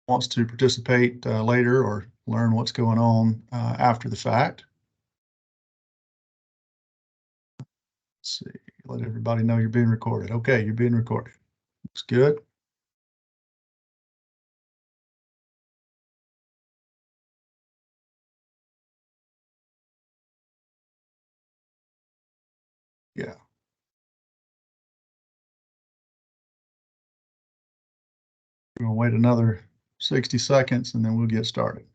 wants to participate later or learn what's going on after the fact. Let's see, let everybody know you're being recorded. Okay, you're being recorded. Looks good. Yeah. We're gonna wait another 60 seconds and then we'll get started.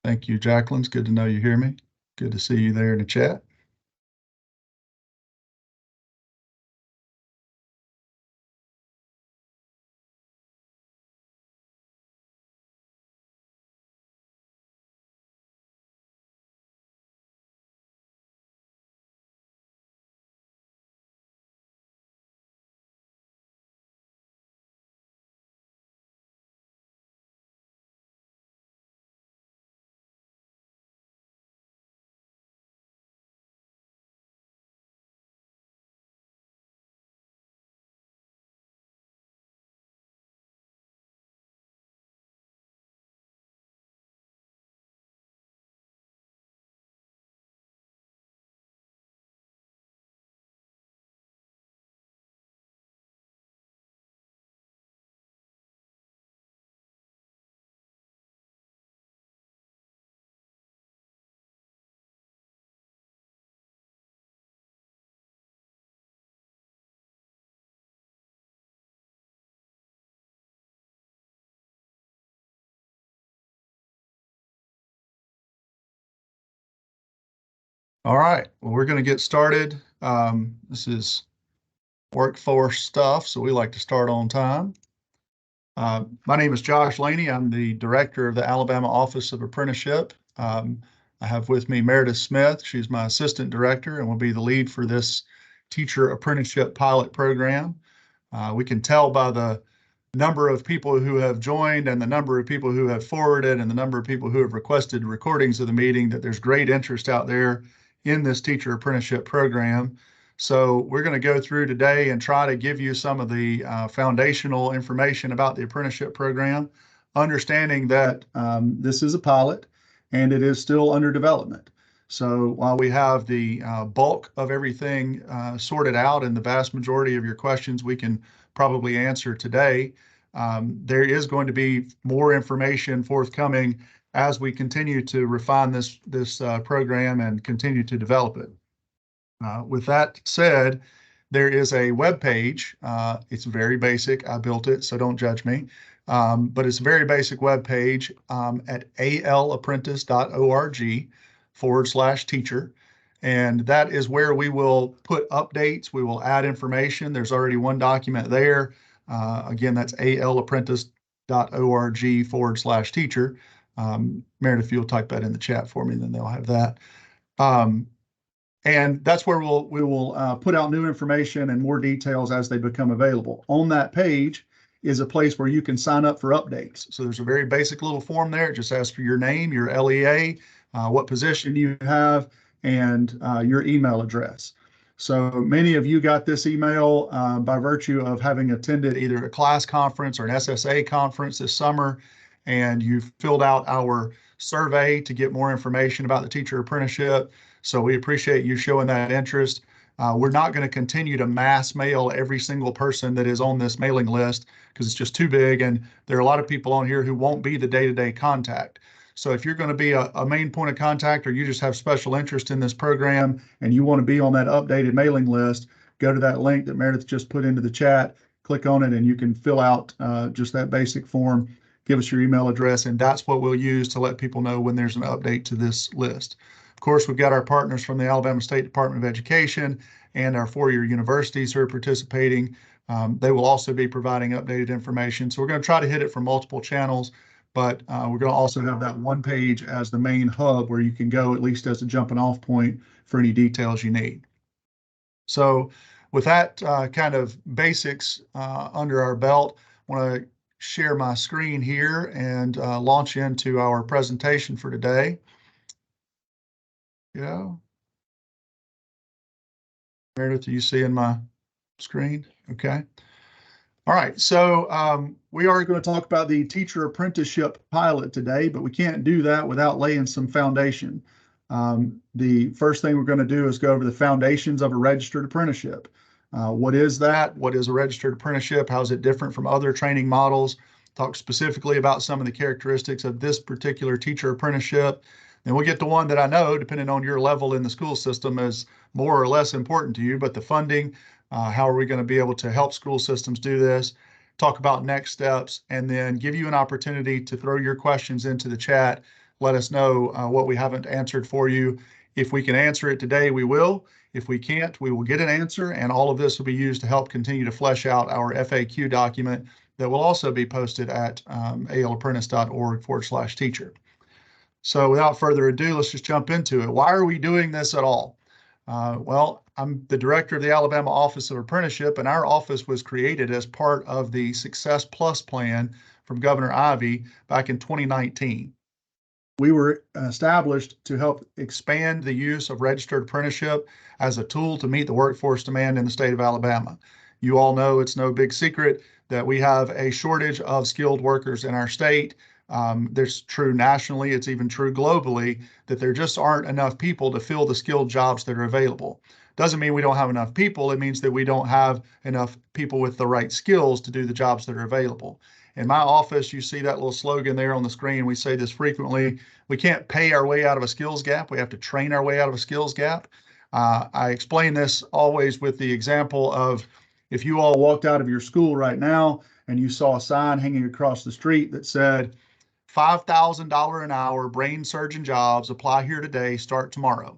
Thank you, Jacqueline. It's good to know you hear me. Good to see you there in the chat. All right, well, we're going to get started. This is workforce stuff, so we like to start on time. My name is Josh Laney. I'm the director of the Alabama Office of Apprenticeship. I have with me Meredith Smith. She's my assistant director and will be the lead for this teacher apprenticeship pilot program. We can tell by the number of people who have joined and the number of people who have forwarded and the number of people who have requested recordings of the meeting that there's great interest out there in this teacher apprenticeship program. So we're going to go through today and try to give you some of the foundational information about the apprenticeship program, understanding that this is a pilot and it is still under development. So while we have the bulk of everything sorted out and the vast majority of your questions we can probably answer today, there is going to be more information forthcoming as we continue to refine this program and continue to develop it. With that said, there is a web page. It's very basic. I built it, so don't judge me. But it's a very basic web page at alapprentice.org/teacher. And that is where we will put updates. We will add information. There's already one document there. Again, that's alapprentice.org/teacher. Meredith, if you'll type that in the chat for me, then they'll have that. And that's where we will put out new information and more details as they become available. On that page is a place where you can sign up for updates. So there's a very basic little form there. It just asks for your name, your LEA, what position you have, and your email address. So many of you got this email by virtue of having attended either a class conference or an SSA conference this summer, and you filled out our survey to get more information about the teacher apprenticeship. So we appreciate you showing that interest. We're not going to continue to mass mail every single person that is on this mailing list because it's just too big. And there are a lot of people on here who won't be the day-to-day contact. So if you're going to be a main point of contact or you just have special interest in this program and you want to be on that updated mailing list, go to that link that Meredith just put into the chat, click on it, and you can fill out just that basic form, give us your email address, and that's what we'll use to let people know when there's an update to this list. Of course, we've got our partners from the Alabama State Department of Education and our four-year universities who are participating. They will also be providing updated information. So we're going to try to hit it from multiple channels, but we're going to also have that one page as the main hub where you can go at least as a jumping off point for any details you need. So with that kind of basics under our belt, I want to share my screen here and launch into our presentation for today. Yeah. Meredith, are you seeing my screen? Okay. All right, so we are going to talk about the teacher apprenticeship pilot today, but we can't do that without laying some foundation. The first thing we're going to do is go over the foundations of a registered apprenticeship. What is that? What is a registered apprenticeship? How is it different from other training models? Talk specifically about some of the characteristics of this particular teacher apprenticeship. Then we'll get to one that I know, depending on your level in the school system, is more or less important to you, but the funding. How are we going to be able to help school systems do this? Talk about next steps, and then give you an opportunity to throw your questions into the chat. Let us know what we haven't answered for you. If we can answer it today, we will. If we can't, we will get an answer, and all of this will be used to help continue to flesh out our FAQ document that will also be posted at alapprentice.org/teacher. So without further ado, let's just jump into it. Why are we doing this at all? Well, I'm the director of the Alabama Office of Apprenticeship, and our office was created as part of the Success Plus plan from Governor Ivey back in 2019. We were established to help expand the use of registered apprenticeship as a tool to meet the workforce demand in the state of Alabama. You all know it's no big secret that we have a shortage of skilled workers in our state. There's true nationally, it's even true globally, that there just aren't enough people to fill the skilled jobs that are available. Doesn't mean we don't have enough people. It means that we don't have enough people with the right skills to do the jobs that are available. In my office, you see that little slogan there on the screen. We say this frequently. We can't pay our way out of a skills gap. We have to train our way out of a skills gap. I explain this always with the example of if you all walked out of your school right now and you saw a sign hanging across the street that said, $5,000 an hour, brain surgeon jobs, apply here today, start tomorrow.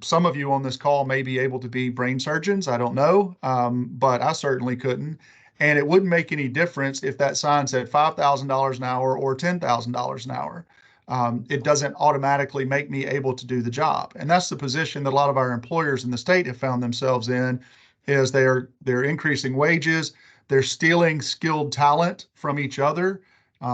Some of you on this call may be able to be brain surgeons. I don't know, but I certainly couldn't. And it wouldn't make any difference if that sign said $5,000 an hour or $10,000 an hour. It doesn't automatically make me able to do the job. And that's the position that a lot of our employers in the state have found themselves in, is they're increasing wages, they're stealing skilled talent from each other.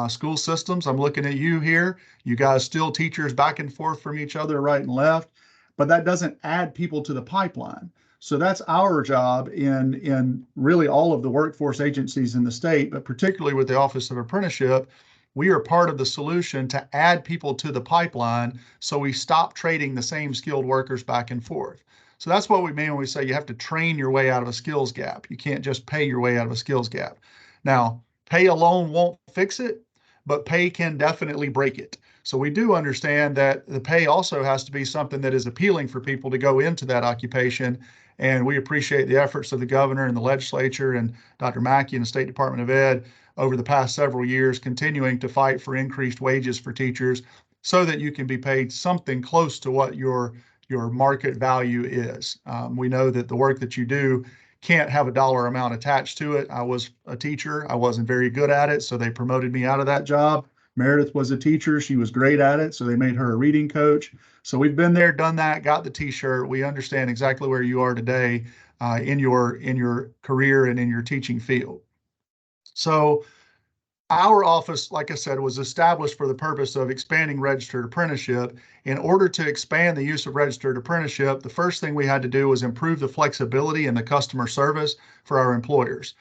School systems, I'm looking at you here. You guys steal teachers back and forth from each other, right and left, but that doesn't add people to the pipeline. So that's our job in really all of the workforce agencies in the state, but particularly with the Office of Apprenticeship. We are part of the solution to add people to the pipeline so we stop trading the same skilled workers back and forth. So that's what we mean when we say you have to train your way out of a skills gap. You can't just pay your way out of a skills gap. Now, pay alone won't fix it, but pay can definitely break it. So we do understand that the pay also has to be something that is appealing for people to go into that occupation. And we appreciate the efforts of the governor and the legislature and Dr. Mackey and the State Department of Ed over the past several years, continuing to fight for increased wages for teachers so that you can be paid something close to what your market value is. We know that the work that you do can't have a dollar amount attached to it. I was a teacher. I wasn't very good at it, so they promoted me out of that job. Meredith was a teacher. She was great at it, so they made her a reading coach. So we've been there, done that, got the t-shirt. We understand exactly where you are today in your career and in your teaching field. So our office, like I said, was established for the purpose of expanding registered apprenticeship. In order to expand the use of registered apprenticeship, the first thing we had to do was improve the flexibility and the customer service for our employers.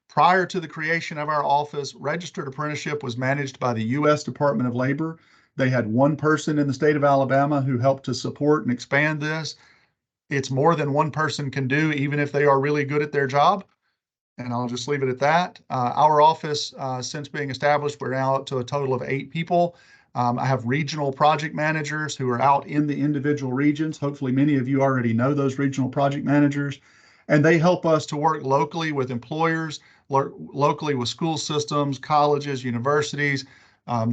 Prior to the creation of our office, registered apprenticeship was managed by the U.S. Department of Labor. They had one person in the state of Alabama who helped to support and expand this. It's more than one person can do, even if they are really good at their job. And I'll just leave it at that. Our office, since being established, we're now up to a total of 8 people. I have regional project managers who are out in the individual regions. Hopefully, many of you already know those regional project managers. And they help us to work locally with employers, locally with school systems, colleges, universities,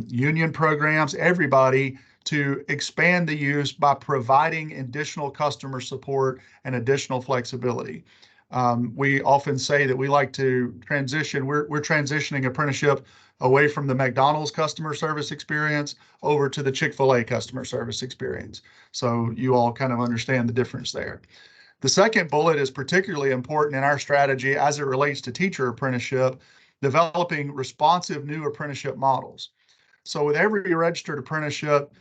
union programs, everybody, to expand the use by providing additional customer support and additional flexibility. We often say that we like to transition. We're transitioning apprenticeship away from the McDonald's customer service experience over to the Chick-fil-A customer service experience. So you all kind of understand the difference there. The second bullet is particularly important in our strategy as it relates to teacher apprenticeship, developing responsive new apprenticeship models. So with every registered apprenticeship,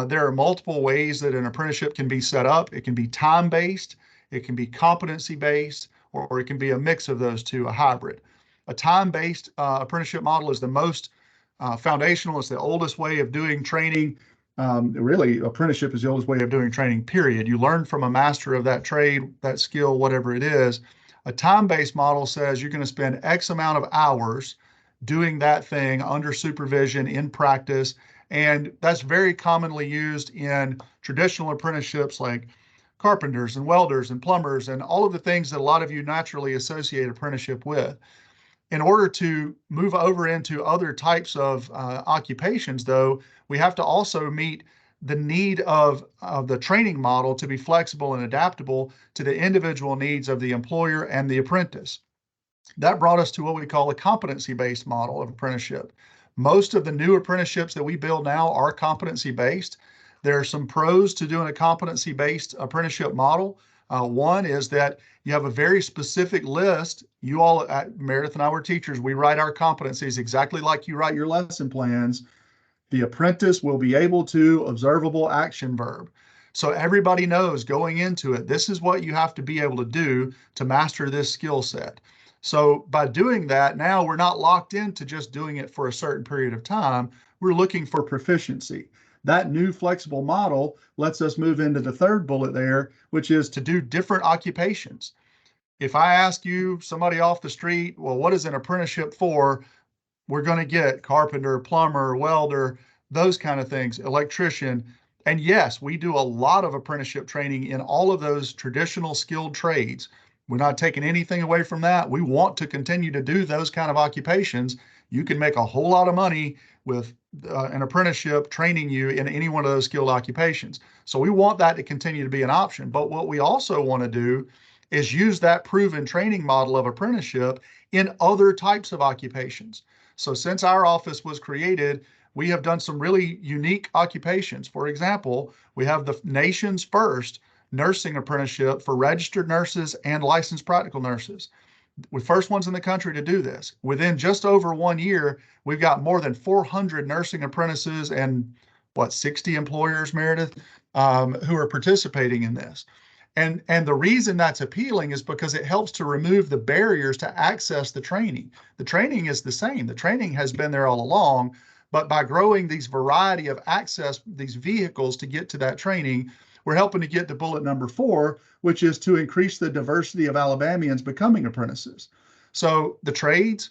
there are multiple ways that an apprenticeship can be set up. It can be time-based. it can be competency-based, or it can be a mix of those two, a hybrid. A time-based apprenticeship model is the most foundational. It's the oldest way of doing training. Really, apprenticeship is the oldest way of doing training, period. You learn from a master of that trade, that skill, whatever it is. A time-based model says you're going to spend X amount of hours doing that thing under supervision in practice. And that's very commonly used in traditional apprenticeships like carpenters and welders and plumbers and all of the things that a lot of you naturally associate apprenticeship with. In order to move over into other types of occupations, though, we have to also meet the need of the training model to be flexible and adaptable to the individual needs of the employer and the apprentice. That brought us to what we call a competency-based model of apprenticeship. Most of the new apprenticeships that we build now are competency-based. There are some pros to doing a competency-based apprenticeship model. One is that you have a very specific list. You all, Meredith and I were teachers, we write our competencies exactly like you write your lesson plans. The apprentice will be able to, observable action verb. So everybody knows going into it, this is what you have to be able to do to master this skill set. So by doing that, now we're not locked into just doing it for a certain period of time. We're looking for proficiency. That new flexible model lets us move into the third bullet there, which is to do different occupations. If I ask you, somebody off the street, well, what is an apprenticeship for? We're going to get carpenter, plumber, welder, those kind of things, electrician. And yes, we do a lot of apprenticeship training in all of those traditional skilled trades. We're not taking anything away from that. We want to continue to do those kind of occupations. You can make a whole lot of money with an apprenticeship training you in any one of those skilled occupations. So we want that to continue to be an option. But what we also want to do is use that proven training model of apprenticeship in other types of occupations. So since our office was created, we have done some really unique occupations. For example, we have the nation's first nursing apprenticeship for registered nurses and licensed practical nurses. We're first ones in the country to do this. Within just over 1 year, we've got more than 400 nursing apprentices and 60 employers, Meredith, who are participating in this. And the reason that's appealing is because it helps to remove the barriers to access the training. The training is the same. The training has been there all along, but by growing these variety of access, these vehicles to get to that training, we're helping to get to bullet number 4, which is to increase the diversity of Alabamians becoming apprentices. So the trades,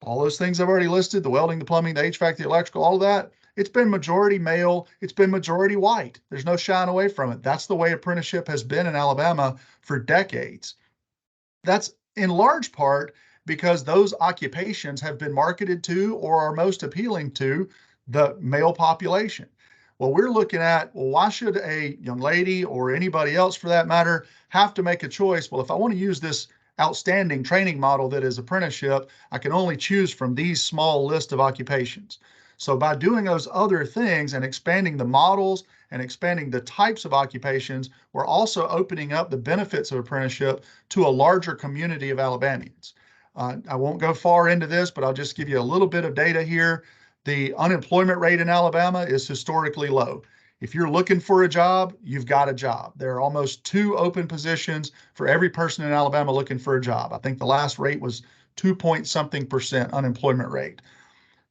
all those things I've already listed, the welding, the plumbing, the HVAC, the electrical, all of that, it's been majority male, it's been majority white. There's no shying away from it. That's the way apprenticeship has been in Alabama for decades. That's in large part because those occupations have been marketed to or are most appealing to the male population. Well, we're looking at, well, why should a young lady or anybody else for that matter have to make a choice? Well, if I want to use this outstanding training model that is apprenticeship, I can only choose from these small list of occupations. So by doing those other things and expanding the models and expanding the types of occupations, we're also opening up the benefits of apprenticeship to a larger community of Alabamians. I won't go far into this, but I'll just give you a little bit of data here. The unemployment rate in Alabama is historically low. If you're looking for a job, you've got a job. There are almost 2 open positions for every person in Alabama looking for a job. I think the last rate was 2-point-something% unemployment rate.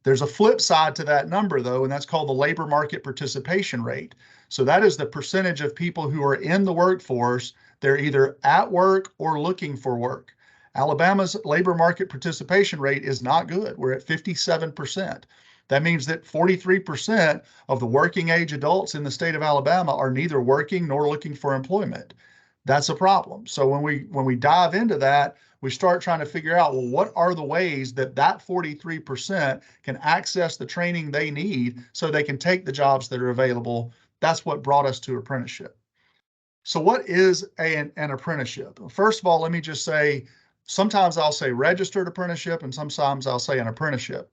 There's a flip side to that number, though, and that's called the labor market participation rate. So that is the percentage of people who are in the workforce. They're either at work or looking for work. Alabama's labor market participation rate is not good. We're at 57%. That means that 43% of the working age adults in the state of Alabama are neither working nor looking for employment. That's a problem. So when we dive into that, we start trying to figure out, well, what are the ways that 43% can access the training they need so they can take the jobs that are available? That's what brought us to apprenticeship. So what is an apprenticeship? First of all, let me just say, sometimes I'll say registered apprenticeship and sometimes I'll say an apprenticeship.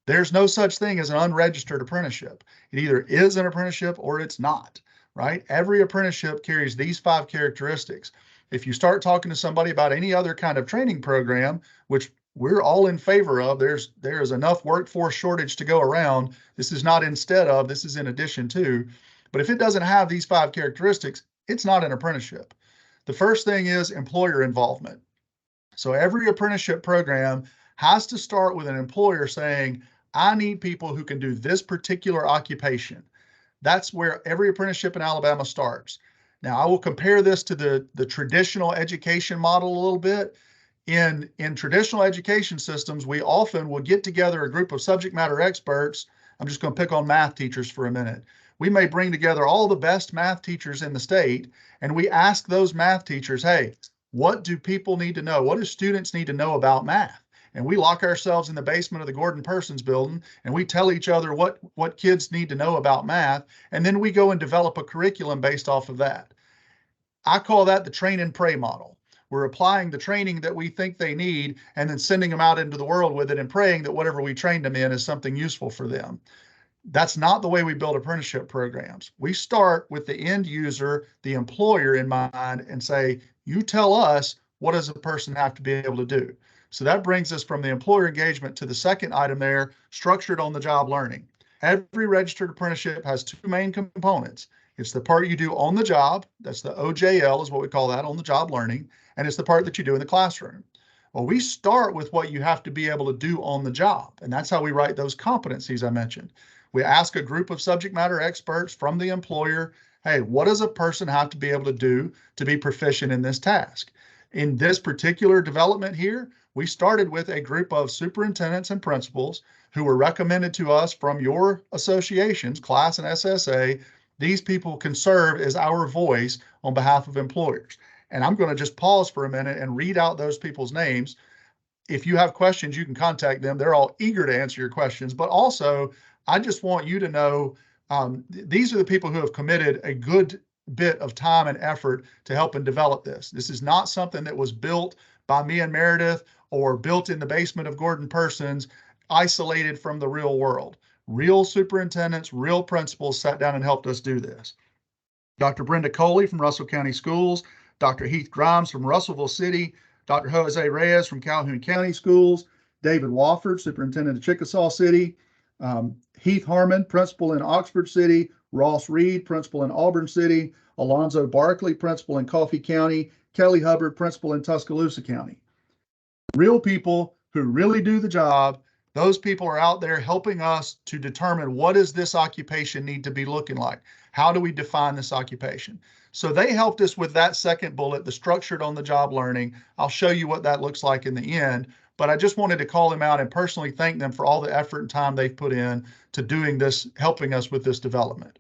There's no such thing as an unregistered apprenticeship. It either is an apprenticeship or it's not, right? Every apprenticeship carries these 5 characteristics. If you start talking to somebody about any other kind of training program, which we're all in favor of, there is enough workforce shortage to go around. This is not instead of, this is in addition to. But if it doesn't have these 5 characteristics, it's not an apprenticeship. The first thing is employer involvement. So every apprenticeship program has to start with an employer saying, I need people who can do this particular occupation. That's where every apprenticeship in Alabama starts. Now, I will compare this to the traditional education model a little bit. In traditional education systems, we often will get together a group of subject matter experts. I'm just going to pick on math teachers for a minute. We may bring together all the best math teachers in the state, and we ask those math teachers, hey, what do people need to know? What do students need to know about math? And we lock ourselves in the basement of the Gordon Persons building, and we tell each other what kids need to know about math, and then we go and develop a curriculum based off of that. I call that the train and pray model. We're applying the training that we think they need and then sending them out into the world with it and praying that whatever we trained them in is something useful for them. That's not the way we build apprenticeship programs. We start with the end user, the employer in mind, and say, you tell us, what does a person have to be able to do? So that brings us from the employer engagement to the second item there, structured on the job learning. Every registered apprenticeship has two main components. It's the part you do on the job, that's the OJL is what we call that, on the job learning, and it's the part that you do in the classroom. Well, we start with what you have to be able to do on the job, and that's how we write those competencies I mentioned. We ask a group of subject matter experts from the employer, hey, what does a person have to be able to do to be proficient in this task? In this particular development here, we started with a group of superintendents and principals who were recommended to us from your associations, class and SSA. These people can serve as our voice on behalf of employers. And I'm going to just pause for a minute and read out those people's names. If you have questions, you can contact them. They're all eager to answer your questions. But also, I just want you to know these are the people who have committed a good bit of time and effort to help and develop this. This is not something that was built by me and Meredith or built in the basement of Gordon Persons, isolated from the real world. Real superintendents, real principals sat down and helped us do this. Dr. Brenda Coley from Russell County Schools, Dr. Heath Grimes from Russellville City, Dr. Jose Reyes from Calhoun County Schools, David Wofford, Superintendent of Chickasaw City, Heath Harmon, Principal in Oxford City, Ross Reed, Principal in Auburn City, Alonzo Barkley, Principal in Coffee County, Kelly Hubbard, Principal in Tuscaloosa County. Real people who really do the job. Those people are out there helping us to determine what does this occupation need to be looking like? How do we define this occupation? So they helped us with that second bullet, the structured on the job learning. I'll show you what that looks like in the end, but I just wanted to call them out and personally thank them for all the effort and time they've put in to doing this, helping us with this development.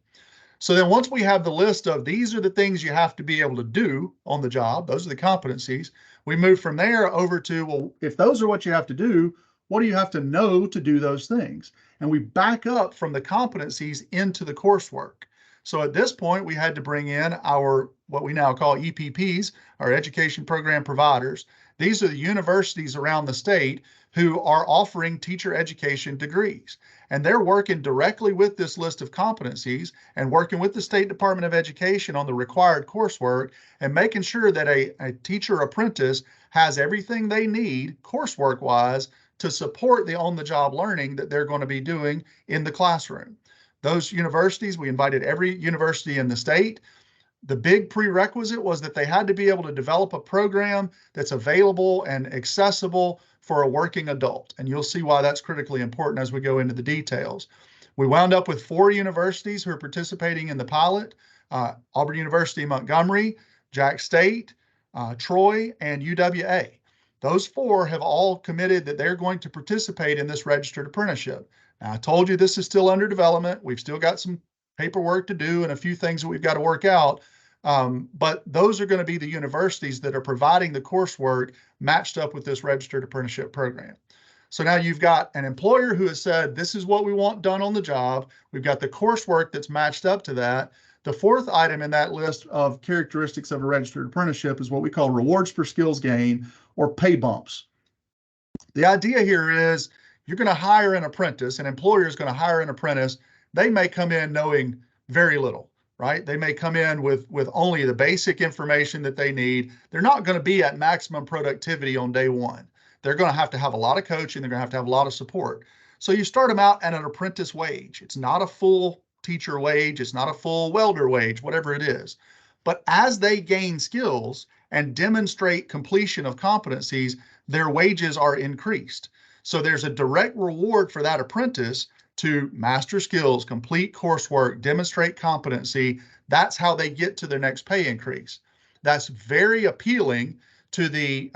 So then once we have the list of these are the things you have to be able to do on the job, those are the competencies, we move from there over to, well, if those are what you have to do, what do you have to know to do those things? And we back up from the competencies into the coursework. So at this point, we had to bring in our, what we now call EPPs, our education program providers. These are the universities around the state who are offering teacher education degrees. And they're working directly with this list of competencies and working with the State Department of Education on the required coursework and making sure that a teacher apprentice has everything they need coursework-wise to support the on-the-job learning that they're going to be doing in the classroom. Those universities, we invited every university in the state. The big prerequisite was that they had to be able to develop a program that's available and accessible for a working adult. And you'll see why that's critically important as we go into the details. We wound up with 4 universities who are participating in the pilot, Auburn University, Montgomery, Jack State, Troy, and UWA. Those 4 have all committed that they're going to participate in this registered apprenticeship. Now, I told you this is still under development. We've still got some paperwork to do and a few things that we've got to work out. But those are going to be the universities that are providing the coursework matched up with this registered apprenticeship program. So now you've got an employer who has said, this is what we want done on the job. We've got the coursework that's matched up to that. The 4th item in that list of characteristics of a registered apprenticeship is what we call rewards for skills gain or pay bumps. The idea here is you're going to hire an apprentice, an employer is going to hire an apprentice. They may come in knowing very little, right? They may come in with only the basic information that they need. They're not going to be at maximum productivity on day one. They're going to have a lot of coaching. They're going to have a lot of support. So you start them out at an apprentice wage. It's not a full teacher wage. It's not a full welder wage, whatever it is. But as they gain skills and demonstrate completion of competencies, their wages are increased. So there's a direct reward for that apprentice to master skills, complete coursework, demonstrate competency. That's how they get to their next pay increase. That's very appealing to the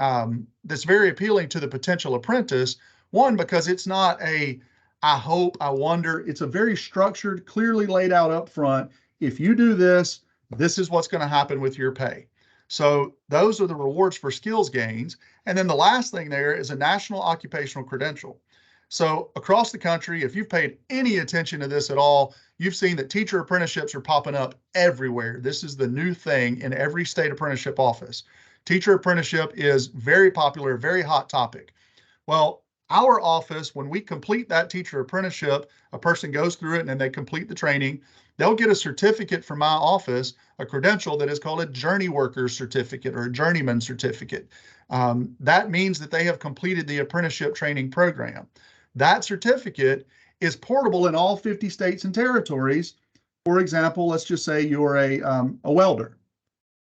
potential apprentice. One, because it's not a I hope, I wonder. It's a very structured, clearly laid out up front. If you do this, this is what's going to happen with your pay. So those are the rewards for skills gains. And then the last thing there is a national occupational credential. So across the country, if you've paid any attention to this at all, you've seen that teacher apprenticeships are popping up everywhere. This is the new thing in every state apprenticeship office. Teacher apprenticeship is very popular, very hot topic. Well, our office, when we complete that teacher apprenticeship, a person goes through it and then they complete the training, they'll get a certificate from my office, a credential that is called a journey worker certificate or a journeyman certificate. That means that they have completed the apprenticeship training program. That certificate is portable in all 50 states and territories. For example, let's just say you're a welder.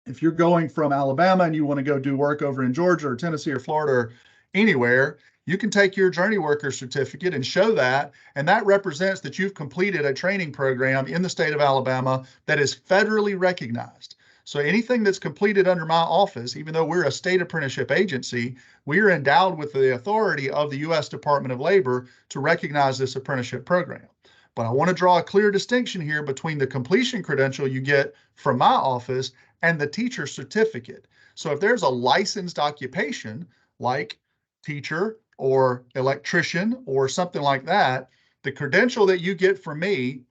If you're going from Alabama and you want to go do work over in Georgia or Tennessee or Florida or anywhere, you can take your journey worker certificate and show that, and that represents that you've completed a training program in the state of Alabama that is federally recognized. So anything that's completed under my office, even though we're a state apprenticeship agency, we are endowed with the authority of the U.S. Department of Labor to recognize this apprenticeship program. But I want to draw a clear distinction here between the completion credential you get from my office and the teacher certificate. So if there's a licensed occupation like teacher or electrician or something like that, the credential that you get from me,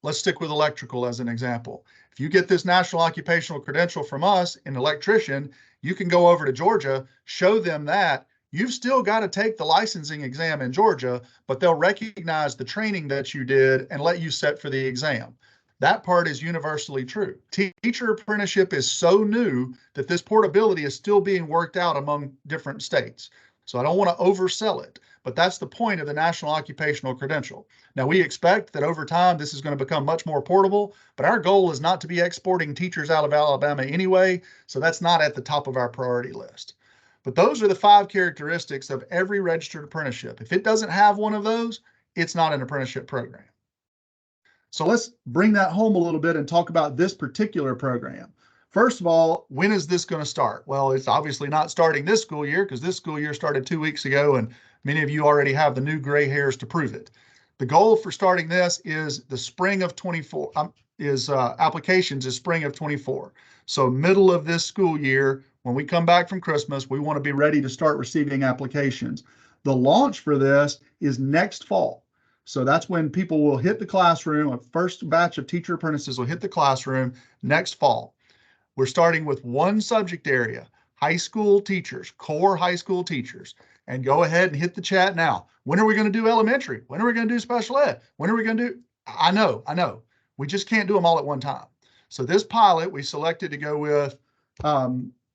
let's stick with electrical as an example. If you get this national occupational credential from us, an electrician, you can go over to Georgia, show them that. You've still got to take the licensing exam in Georgia, but they'll recognize the training that you did and let you sit for the exam. That part is universally true. Teacher apprenticeship is so new that this portability is still being worked out among different states. So I don't want to oversell it, but that's the point of the National Occupational Credential. Now, we expect that over time, this is going to become much more portable, but our goal is not to be exporting teachers out of Alabama anyway, so that's not at the top of our priority list. But those are the 5 characteristics of every registered apprenticeship. If it doesn't have one of those, it's not an apprenticeship program. So let's bring that home a little bit and talk about this particular program. First of all, when is this going to start? Well, it's obviously not starting this school year because this school year started 2 weeks ago, and many of you already have the new gray hairs to prove it. The goal for starting this is the spring of 24, applications is spring of 24. So middle of this school year, when we come back from Christmas, we want to be ready to start receiving applications. The launch for this is next fall. So that's when people will hit the classroom. A first batch of teacher apprentices will hit the classroom next fall. We're starting with one subject area, high school teachers, core high school teachers, and go ahead and hit the chat now. When are we going to do elementary? When are we going to do special ed? When are we going to do? I know. We just can't do them all at one time. So this pilot, we selected to go with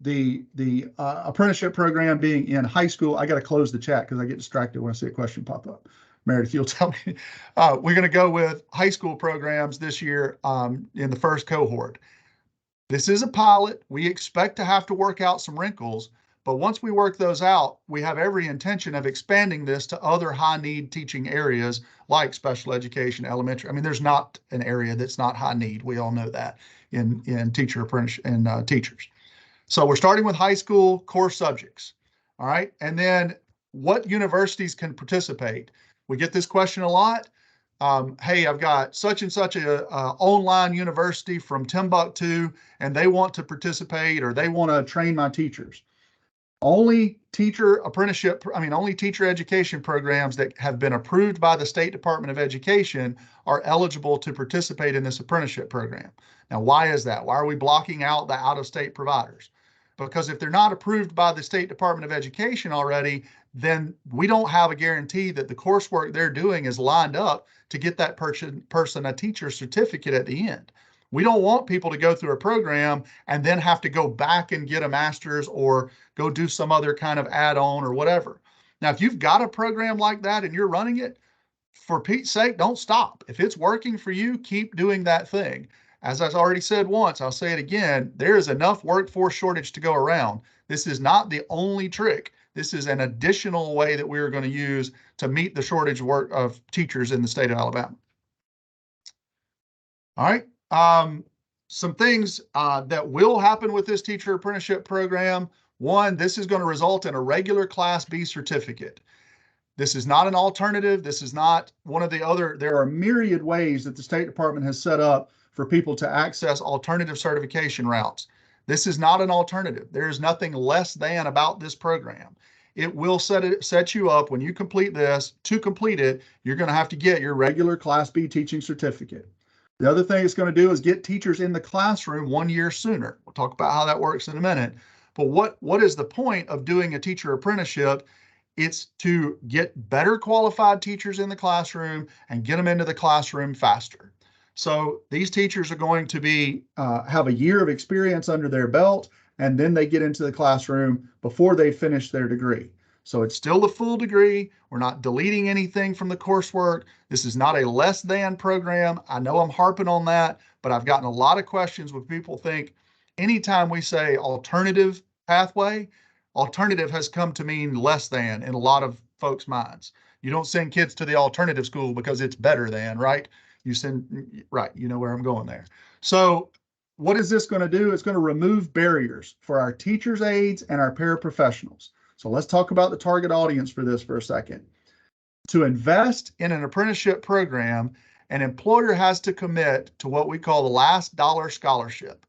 the apprenticeship program being in high school. I got to close the chat because I get distracted when I see a question pop up. Meredith, you'll tell me. We're going to go with high school programs this year in the first cohort. This is a pilot. We expect to have to work out some wrinkles, but once we work those out, we have every intention of expanding this to other high-need teaching areas like special education, elementary. I mean, there's not an area that's not high need. We all know that in teacher apprenticeship and teachers. So we're starting with high school core subjects. All right, and then what universities can participate? We get this question a lot. Hey, I've got such and such a online university from Timbuktu, and they want to participate or they want to train my teachers. Only teacher education programs that have been approved by the State Department of Education are eligible to participate in this apprenticeship program. Now, why is that? Why are we blocking out the out-of-state providers? Because if they're not approved by the State Department of Education already, then we don't have a guarantee that the coursework they're doing is lined up to get that person a teacher certificate at the end. We don't want people to go through a program and then have to go back and get a master's or go do some other kind of add-on or whatever. Now, if you've got a program like that and you're running it, for Pete's sake, don't stop. If it's working for you, keep doing that thing. as I've already said once, I'll say it again, there is enough workforce shortage to go around. This is not the only trick. This is an additional way that we are going to use to meet the shortage of teachers in the state of Alabama. All right. Some things that will happen with this teacher apprenticeship program. One, this is going to result in a regular Class B certificate. This is not an alternative. This is not one of the other. There are myriad ways that the State Department has set up for people to access alternative certification routes. This is not an alternative. There is nothing less than about this program. It will set you up when you complete this. To complete it, you're going to have to get your regular Class B teaching certificate. The other thing it's going to do is get teachers in the classroom 1 year sooner. We'll talk about how that works in a minute. But what is the point of doing a teacher apprenticeship? It's to get better qualified teachers in the classroom and get them into the classroom faster. So these teachers are going to be have a year of experience under their belt, and then they get into the classroom before they finish their degree. So it's still the full degree. We're not deleting anything from the coursework. This is not a less than program. I know I'm harping on that, but I've gotten a lot of questions where people think anytime we say alternative pathway, alternative has come to mean less than in a lot of folks' minds. You don't send kids to the alternative school because it's better than, right? You send, right, you know where I'm going there. So what is this going to do? It's going to remove barriers for our teachers' aides and our paraprofessionals. So let's talk about the target audience for this for a second. To invest in an apprenticeship program, an employer has to commit to what we call the last dollar scholarship.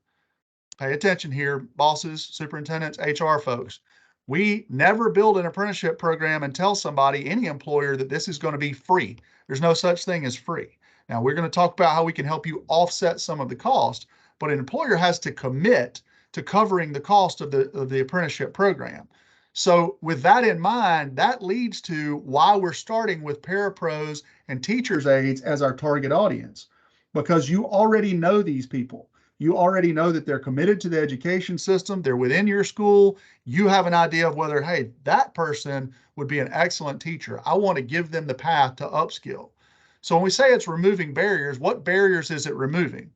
Pay attention here, bosses, superintendents, HR folks. We never build an apprenticeship program and tell somebody, any employer, that this is going to be free. There's no such thing as free. Now, we're going to talk about how we can help you offset some of the cost, but an employer has to commit to covering the cost of the apprenticeship program. So with that in mind, that leads to why we're starting with parapros and teachers' aides as our target audience, because you already know these people. You already know that they're committed to the education system. They're within your school. You have an idea of whether, hey, that person would be an excellent teacher. I want to give them the path to upskill. So when we say it's removing barriers, what barriers is it removing?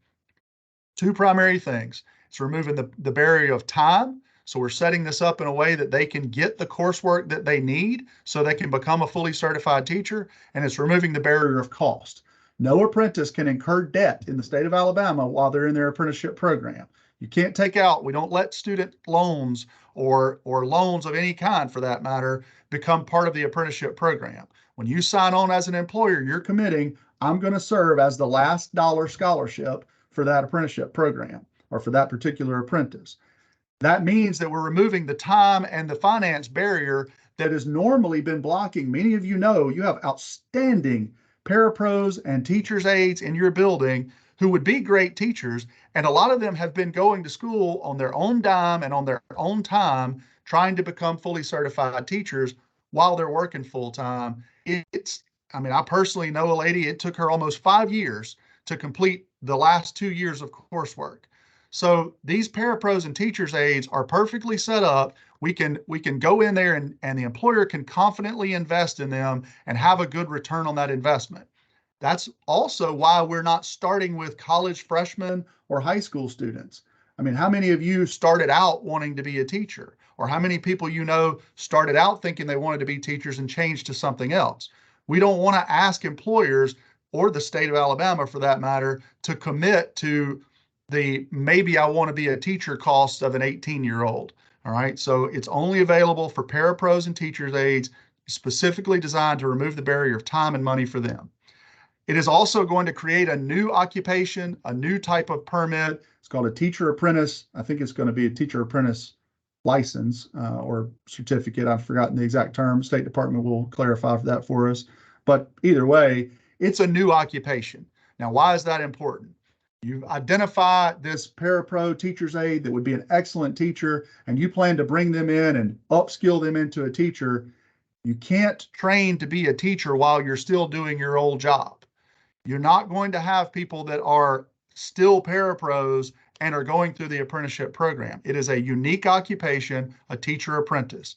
Two primary things. It's removing the barrier of time. So we're setting this up in a way that they can get the coursework that they need so they can become a fully certified teacher. And it's removing the barrier of cost. No apprentice can incur debt in the state of Alabama while they're in their apprenticeship program. You can't take out, we don't let student loans or loans of any kind for that matter become part of the apprenticeship program. When you sign on as an employer, you're committing, I'm going to serve as the last dollar scholarship for that apprenticeship program or for that particular apprentice. That means that we're removing the time and the finance barrier that has normally been blocking. Many of you know you have outstanding parapros and teachers' aides in your building who would be great teachers, and a lot of them have been going to school on their own dime and on their own time trying to become fully certified teachers while they're working full time. I personally know a lady, it took her almost 5 years to complete the last 2 years of coursework. So these parapros and teachers' aides are perfectly set up. We can go in there and the employer can confidently invest in them and have a good return on that investment. That's also why we're not starting with college freshmen or high school students. I mean, how many of you started out wanting to be a teacher? Or how many people you know started out thinking they wanted to be teachers and changed to something else? We don't want to ask employers, or the state of Alabama for that matter, to commit to the maybe I want to be a teacher cost of an 18-year-old. All right. So it's only available for parapros and teachers' aides, specifically designed to remove the barrier of time and money for them. It is also going to create a new occupation, a new type of permit. It's called a teacher apprentice. I think it's going to be a teacher apprentice license or certificate. I've forgotten the exact term. State Department will clarify that for us. But either way, it's a new occupation. Now, why is that important? You identify this parapro teacher's aide that would be an excellent teacher, and you plan to bring them in and upskill them into a teacher. You can't train to be a teacher while you're still doing your old job. You're not going to have people that are still parapros and are going through the apprenticeship program. It is a unique occupation, a teacher apprentice.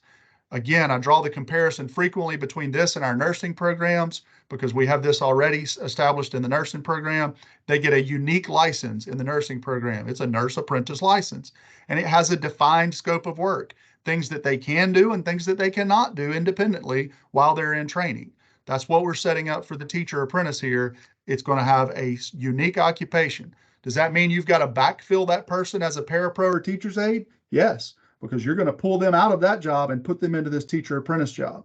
Again, I draw the comparison frequently between this and our nursing programs because we have this already established in the nursing program. They get a unique license in the nursing program. It's a nurse apprentice license, and it has a defined scope of work, things that they can do and things that they cannot do independently while they're in training. That's what we're setting up for the teacher apprentice here. It's going to have a unique occupation. Does that mean you've got to backfill that person as a parapro or teacher's aide? Yes, because you're going to pull them out of that job and put them into this teacher apprentice job.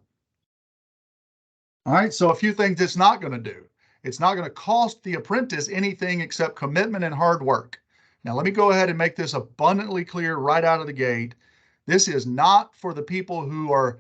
All right, so a few things it's not going to do. It's not going to cost the apprentice anything except commitment and hard work. Now, let me go ahead and make this abundantly clear right out of the gate. This is not for the people who are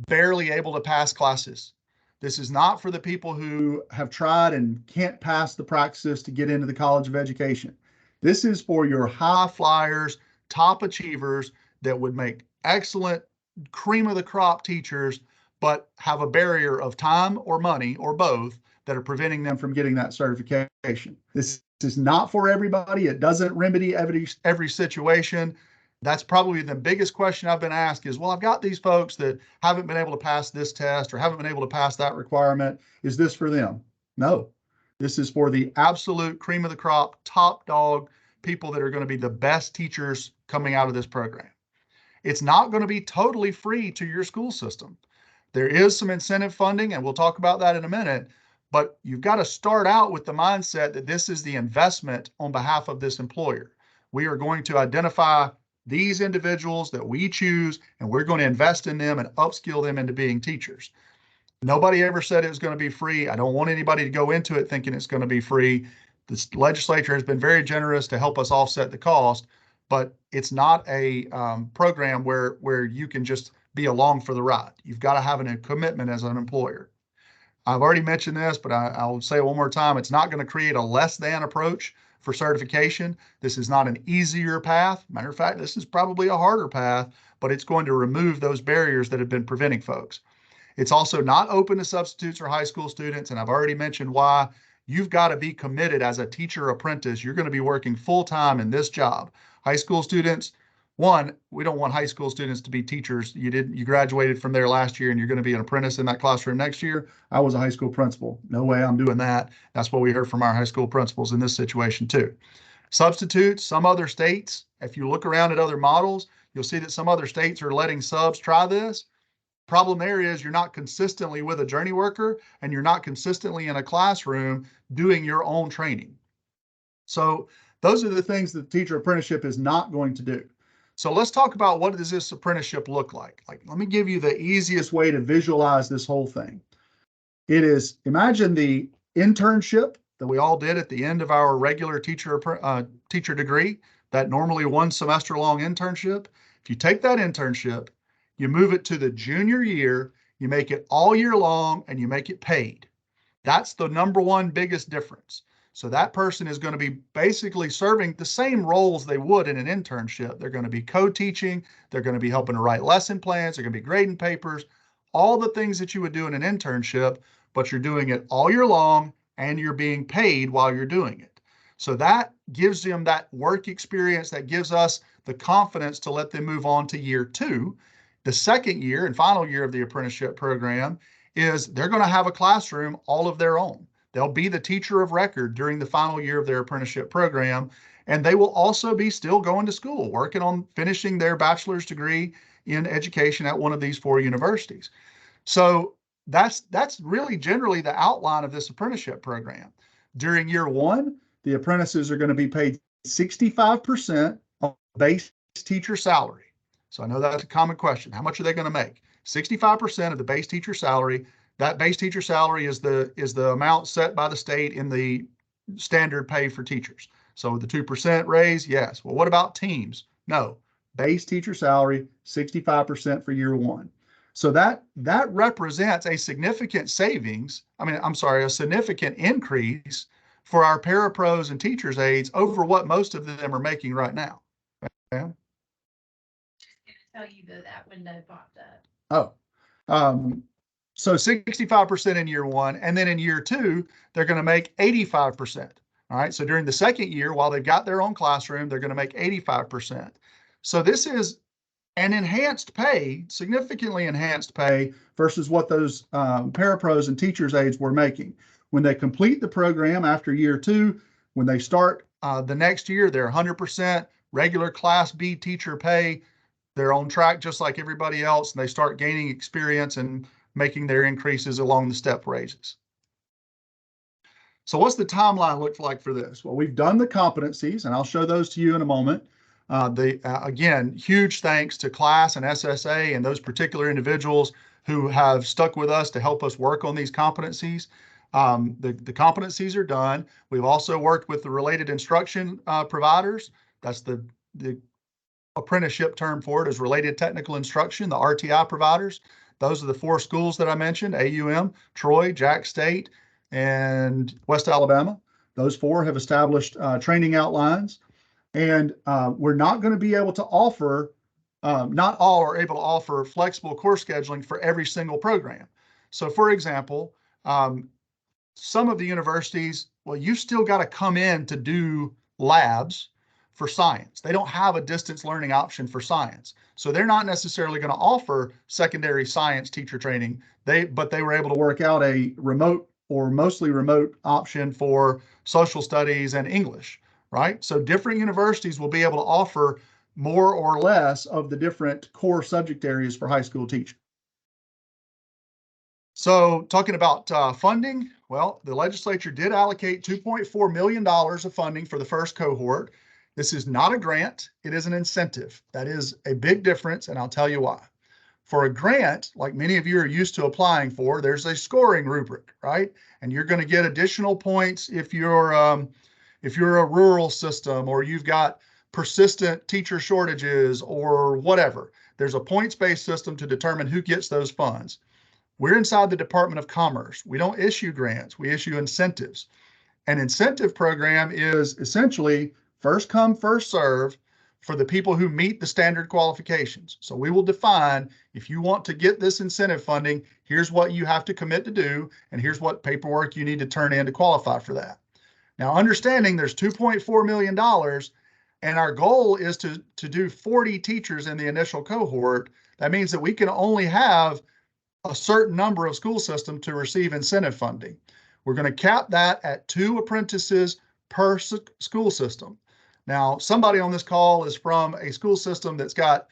barely able to pass classes. This is not for the people who have tried and can't pass the practices to get into the College of Education. This is for your high flyers, top achievers that would make excellent cream of the crop teachers, but have a barrier of time or money or both that are preventing them from getting that certification. This is not for everybody. It doesn't remedy every situation. That's probably the biggest question I've been asked is, well, I've got these folks that haven't been able to pass this test or haven't been able to pass that requirement. Is this for them? No, this is for the absolute cream of the crop, top dog people that are going to be the best teachers coming out of this program. It's not going to be totally free to your school system. There is some incentive funding, and we'll talk about that in a minute, but you've got to start out with the mindset that this is the investment on behalf of this employer. We are going to identify these individuals that we choose, and we're going to invest in them and upskill them into being teachers. Nobody ever said it was going to be free. I don't want anybody to go into it thinking it's going to be free. The legislature has been very generous to help us offset the cost, but it's not a program where you can just be along for the ride. You've got to have a commitment as an employer. I've already mentioned this, but I'll say it one more time. It's not going to create a less than approach for certification. This is not an easier path. Matter of fact, this is probably a harder path, but it's going to remove those barriers that have been preventing folks. It's also not open to substitutes or high school students, and I've already mentioned why. You've got to be committed as a teacher apprentice. You're going to be working full-time in this job. High school students, one, we don't want high school students to be teachers. You graduated from there last year and you're going to be an apprentice in that classroom next year. I was a high school principal. No way I'm doing that. That's what we heard from our high school principals in this situation too. Substitutes, some other states, if you look around at other models, you'll see that some other states are letting subs try this. Problem there is you're not consistently with a journey worker and you're not consistently in a classroom doing your own training. So those are the things that the teacher apprenticeship is not going to do. So let's talk about what does this apprenticeship look like? Let me give you the easiest way to visualize this whole thing. It is, imagine the internship that we all did at the end of our regular teacher degree, that normally 1 semester long internship. If you take that internship, you move it to the junior year, you make it all year long, and you make it paid. That's the number one biggest difference. So that person is going to be basically serving the same roles they would in an internship. They're going to be co-teaching, they're going to be helping to write lesson plans, they're going to be grading papers, all the things that you would do in an internship, but you're doing it all year long and you're being paid while you're doing it. So that gives them that work experience, that gives us the confidence to let them move on to year 2. The second year and final year of the apprenticeship program is they're going to have a classroom all of their own. They'll be the teacher of record during the final year of their apprenticeship program, and they will also be still going to school, working on finishing their bachelor's degree in education at one of these 4 universities. So that's really generally the outline of this apprenticeship program. During year 1, the apprentices are going to be paid 65% of base teacher salary. So I know that's a common question. How much are they going to make? 65% of the base teacher salary. That base teacher salary is the amount set by the state in the standard pay for teachers. So the 2% raise, yes. Well, what about teams? No. Base teacher salary, 65% for year 1. So that represents a significant savings. A significant increase for our parapros and teachers aides over what most of them are making right now. Okay? Tell you that window popped up. So 65% in year 1, and then in year 2, they're going to make 85%. All right. So during the second year, while they've got their own classroom, they're going to make 85%. So this is and enhanced pay, significantly enhanced pay versus what those parapros and teachers aides were making. When they complete the program after year 2, when they start the next year, they're 100% regular Class B teacher pay. They're on track just like everybody else, and they start gaining experience and making their increases along the step raises. So what's the timeline look like for this? Well, we've done the competencies, and I'll show those to you in a moment. Again, huge thanks to class and SSA and those particular individuals who have stuck with us to help us work on these competencies. The competencies are done. We've also worked with the related instruction providers. That's the apprenticeship term for it, is related technical instruction, the RTI providers. Those are the 4 schools that I mentioned: AUM, Troy, Jack State, and West Alabama. Those 4 have established training outlines. And we're not going to be able to offer, not all are able to offer flexible course scheduling for every single program. So for example, some of the universities, well, you still got to come in to do labs for science. They don't have a distance learning option for science. So they're not necessarily going to offer secondary science teacher training. But they were able to work out a remote or mostly remote option for social studies and English. Right? So different universities will be able to offer more or less of the different core subject areas for high school teaching. So talking about funding, well, the legislature did allocate $2.4 million of funding for the first cohort. This is not a grant, it is an incentive. That is a big difference, and I'll tell you why. For a grant, like many of you are used to applying for, there's a scoring rubric, right? And you're going to get additional points if you're a rural system, or you've got persistent teacher shortages or whatever. There's a points-based system to determine who gets those funds. We're inside the Department of Commerce. We don't issue grants, we issue incentives. An incentive program is essentially first come, first serve for the people who meet the standard qualifications. So we will define, if you want to get this incentive funding, here's what you have to commit to do, and here's what paperwork you need to turn in to qualify for that. Now, understanding there's $2.4 million, and our goal is to do 40 teachers in the initial cohort, that means that we can only have a certain number of school systems to receive incentive funding. We're going to cap that at 2 apprentices per school system. Now, somebody on this call is from a school system that's got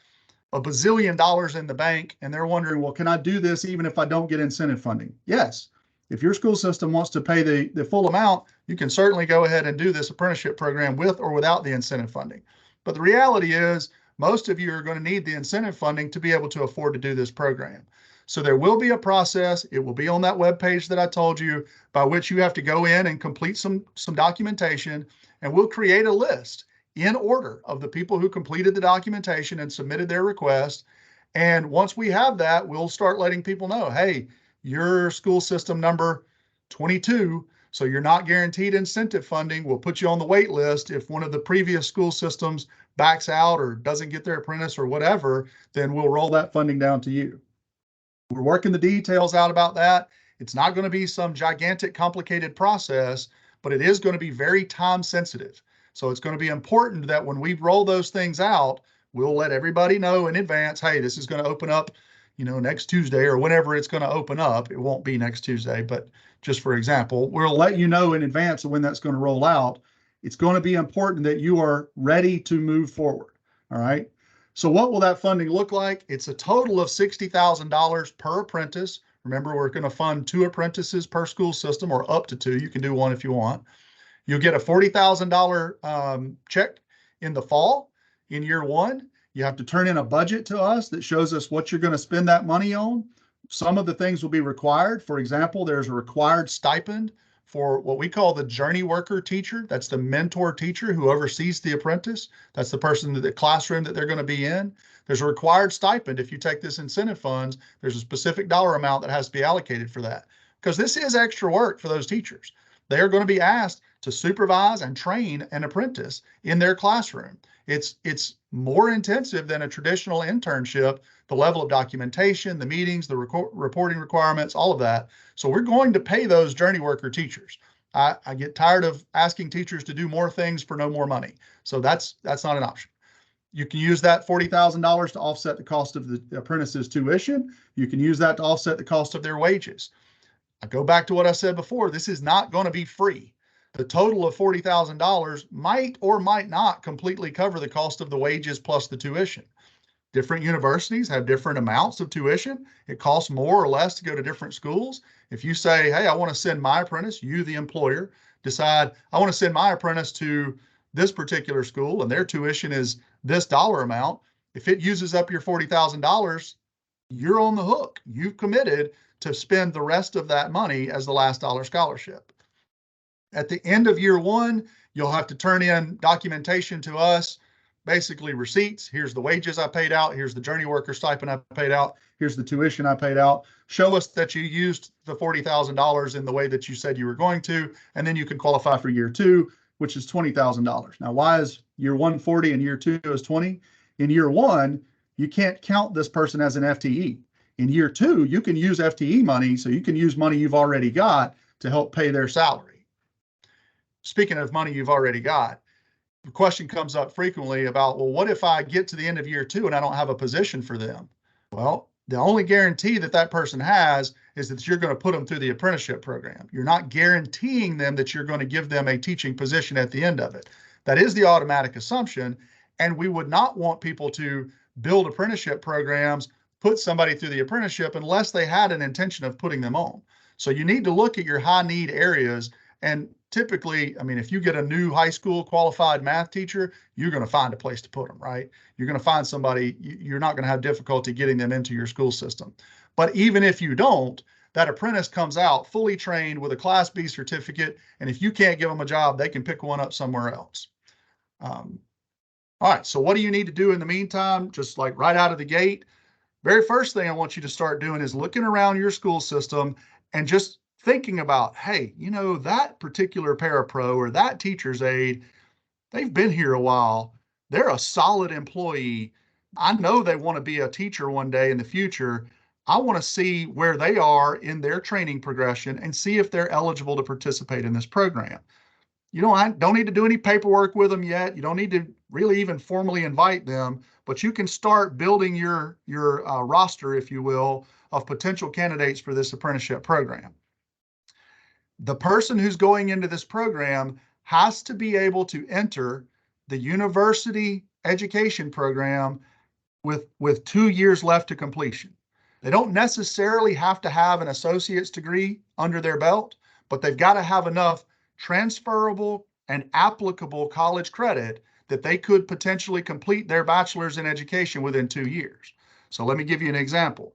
a bazillion dollars in the bank, and they're wondering, well, can I do this even if I don't get incentive funding? Yes. If your school system wants to pay the full amount, you can certainly go ahead and do this apprenticeship program with or without the incentive funding. But the reality is, most of you are going to need the incentive funding to be able to afford to do this program. So there will be a process. It will be on that web page that I told you, by which you have to go in and complete some documentation, and we'll create a list in order of the people who completed the documentation and submitted their request. And once we have that, we'll start letting people know, hey, your school system number 22, so you're not guaranteed incentive funding. We'll put you on the wait list. If one of the previous school systems backs out or doesn't get their apprentice or whatever, then we'll roll that funding down to you. We're working the details out about that. It's not going to be some gigantic, complicated process, but it is going to be very time sensitive. So it's going to be important that when we roll those things out, we'll let everybody know in advance, hey, this is going to open up, next Tuesday or whenever it's going to open up. It won't be next Tuesday, but just for example, we'll let you know in advance of when that's going to roll out. It's going to be important that you are ready to move forward. All right. So what will that funding look like? It's a total of $60,000 per apprentice. Remember, we're going to fund 2 apprentices per school system, or up to 2. You can do 1 if you want. You'll get a $40,000 check in the fall in year 1. You have to turn in a budget to us that shows us what you're going to spend that money on. Some of the things will be required. For example, there's a required stipend for what we call the journey worker teacher. That's the mentor teacher who oversees the apprentice. That's the person in the classroom that they're going to be in. There's a required stipend. If you take this incentive funds, there's a specific dollar amount that has to be allocated for that, because this is extra work for those teachers. They are going to be asked to supervise and train an apprentice in their classroom. It's more intensive than a traditional internship, the level of documentation, the meetings, the reporting requirements, all of that. So we're going to pay those journey worker teachers. I get tired of asking teachers to do more things for no more money. So that's not an option. You can use that $40,000 to offset the cost of the apprentice's tuition. You can use that to offset the cost of their wages. I go back to what I said before. This is not going to be free. The total of $40,000 might or might not completely cover the cost of the wages plus the tuition. Different universities have different amounts of tuition. It costs more or less to go to different schools. If you say, hey, I want to send my apprentice, you, the employer, decide, I want to send my apprentice to this particular school and their tuition is this dollar amount. If it uses up your $40,000, you're on the hook. You've committed to spend the rest of that money as the last dollar scholarship. At the end of year one, you'll have to turn in documentation to us, basically receipts. Here's the wages I paid out. Here's the journey worker stipend I paid out. Here's the tuition I paid out. Show us that you used the $40,000 in the way that you said you were going to, and then you can qualify for year two, which is $20,000. Now, why is year one 40 and year two is 20? In year one, you can't count this person as an FTE. In year two, you can use FTE money, so you can use money you've already got to help pay their salary. Speaking of money you've already got, the question comes up frequently about, well, what if I get to the end of year two and I don't have a position for them? Well, the only guarantee that that person has is that you're going to put them through the apprenticeship program. You're not guaranteeing them that you're going to give them a teaching position at the end of it. That is the automatic assumption. And we would not want people to build apprenticeship programs, put somebody through the apprenticeship unless they had an intention of putting them on. So you need to look at your high need areas. And typically, I mean, if you get a new high school qualified math teacher, you're going to find a place to put them, right? You're going to find somebody, you're not going to have difficulty getting them into your school system. But even if you don't, that apprentice comes out fully trained with a Class B certificate. And if you can't give them a job, they can pick one up somewhere else. All right, so what do you need to do in the meantime? Just like right out of the gate, very first thing I want you to start doing is looking around your school system and just thinking about, hey, you know, that particular parapro or that teacher's aide, they've been here a while. They're a solid employee. I know they want to be a teacher one day in the future. I want to see where they are in their training progression and see if they're eligible to participate in this program. You don't need to do any paperwork with them yet. You don't need to really even formally invite them, but you can start building your roster, if you will, of potential candidates for this apprenticeship program. The person who's going into this program has to be able to enter the university education program with 2 years left to completion. They don't necessarily have to have an associate's degree under their belt, but they've got to have enough transferable and applicable college credit that they could potentially complete their bachelor's in education within 2 years. So let me give you an example.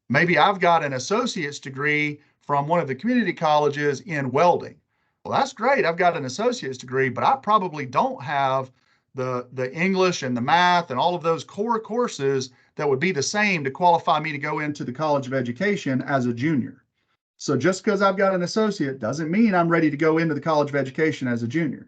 Maybe I've got an associate's degree from one of the community colleges in welding. Well, that's great. I've got an associate's degree, but I probably don't have the English and the math and all of those core courses that would be the same to qualify me to go into the College of Education as a junior. So just because I've got an associate doesn't mean I'm ready to go into the College of Education as a junior.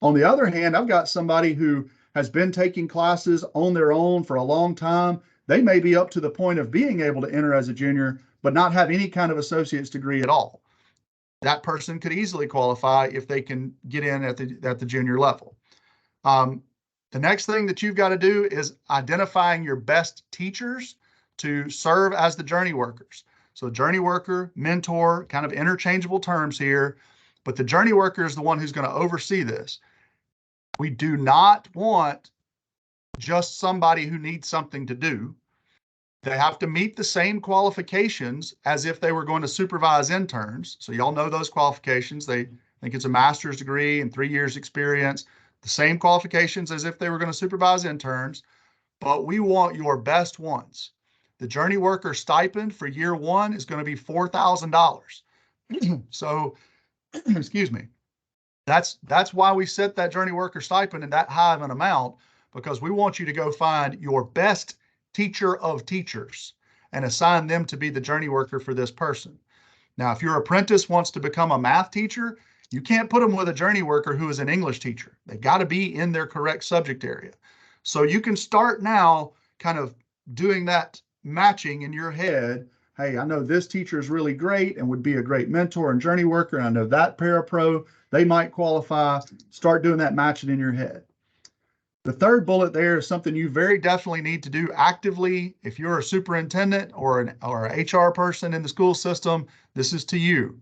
On the other hand, I've got somebody who has been taking classes on their own for a long time. They may be up to the point of being able to enter as a junior, but not have any kind of associate's degree at all. That person could easily qualify if they can get in at the junior level. The next thing that you've got to do is identifying your best teachers to serve as the journey workers. So journey worker, mentor, kind of interchangeable terms here, but the journey worker is the one who's going to oversee this. We do not want just somebody who needs something to do. They have to meet the same qualifications as if they were going to supervise interns. So y'all know those qualifications. They think it's a master's degree and 3 years experience, the same qualifications as if they were going to supervise interns, but we want your best ones. The journey worker stipend for year one is going to be $4,000. So, excuse me. That's why we set that journey worker stipend in that high of an amount, because we want you to go find your best teacher of teachers and assign them to be the journey worker for this person. Now, if your apprentice wants to become a math teacher, you can't put them with a journey worker who is an English teacher. They've got to be in their correct subject area. So you can start now kind of doing that matching in your head. Hey, I know this teacher is really great and would be a great mentor and journey worker. And I know that parapro, they might qualify. Start doing that matching in your head. The third bullet there is something you very definitely need to do actively. If you're a superintendent or an HR person in the school system, this is to you.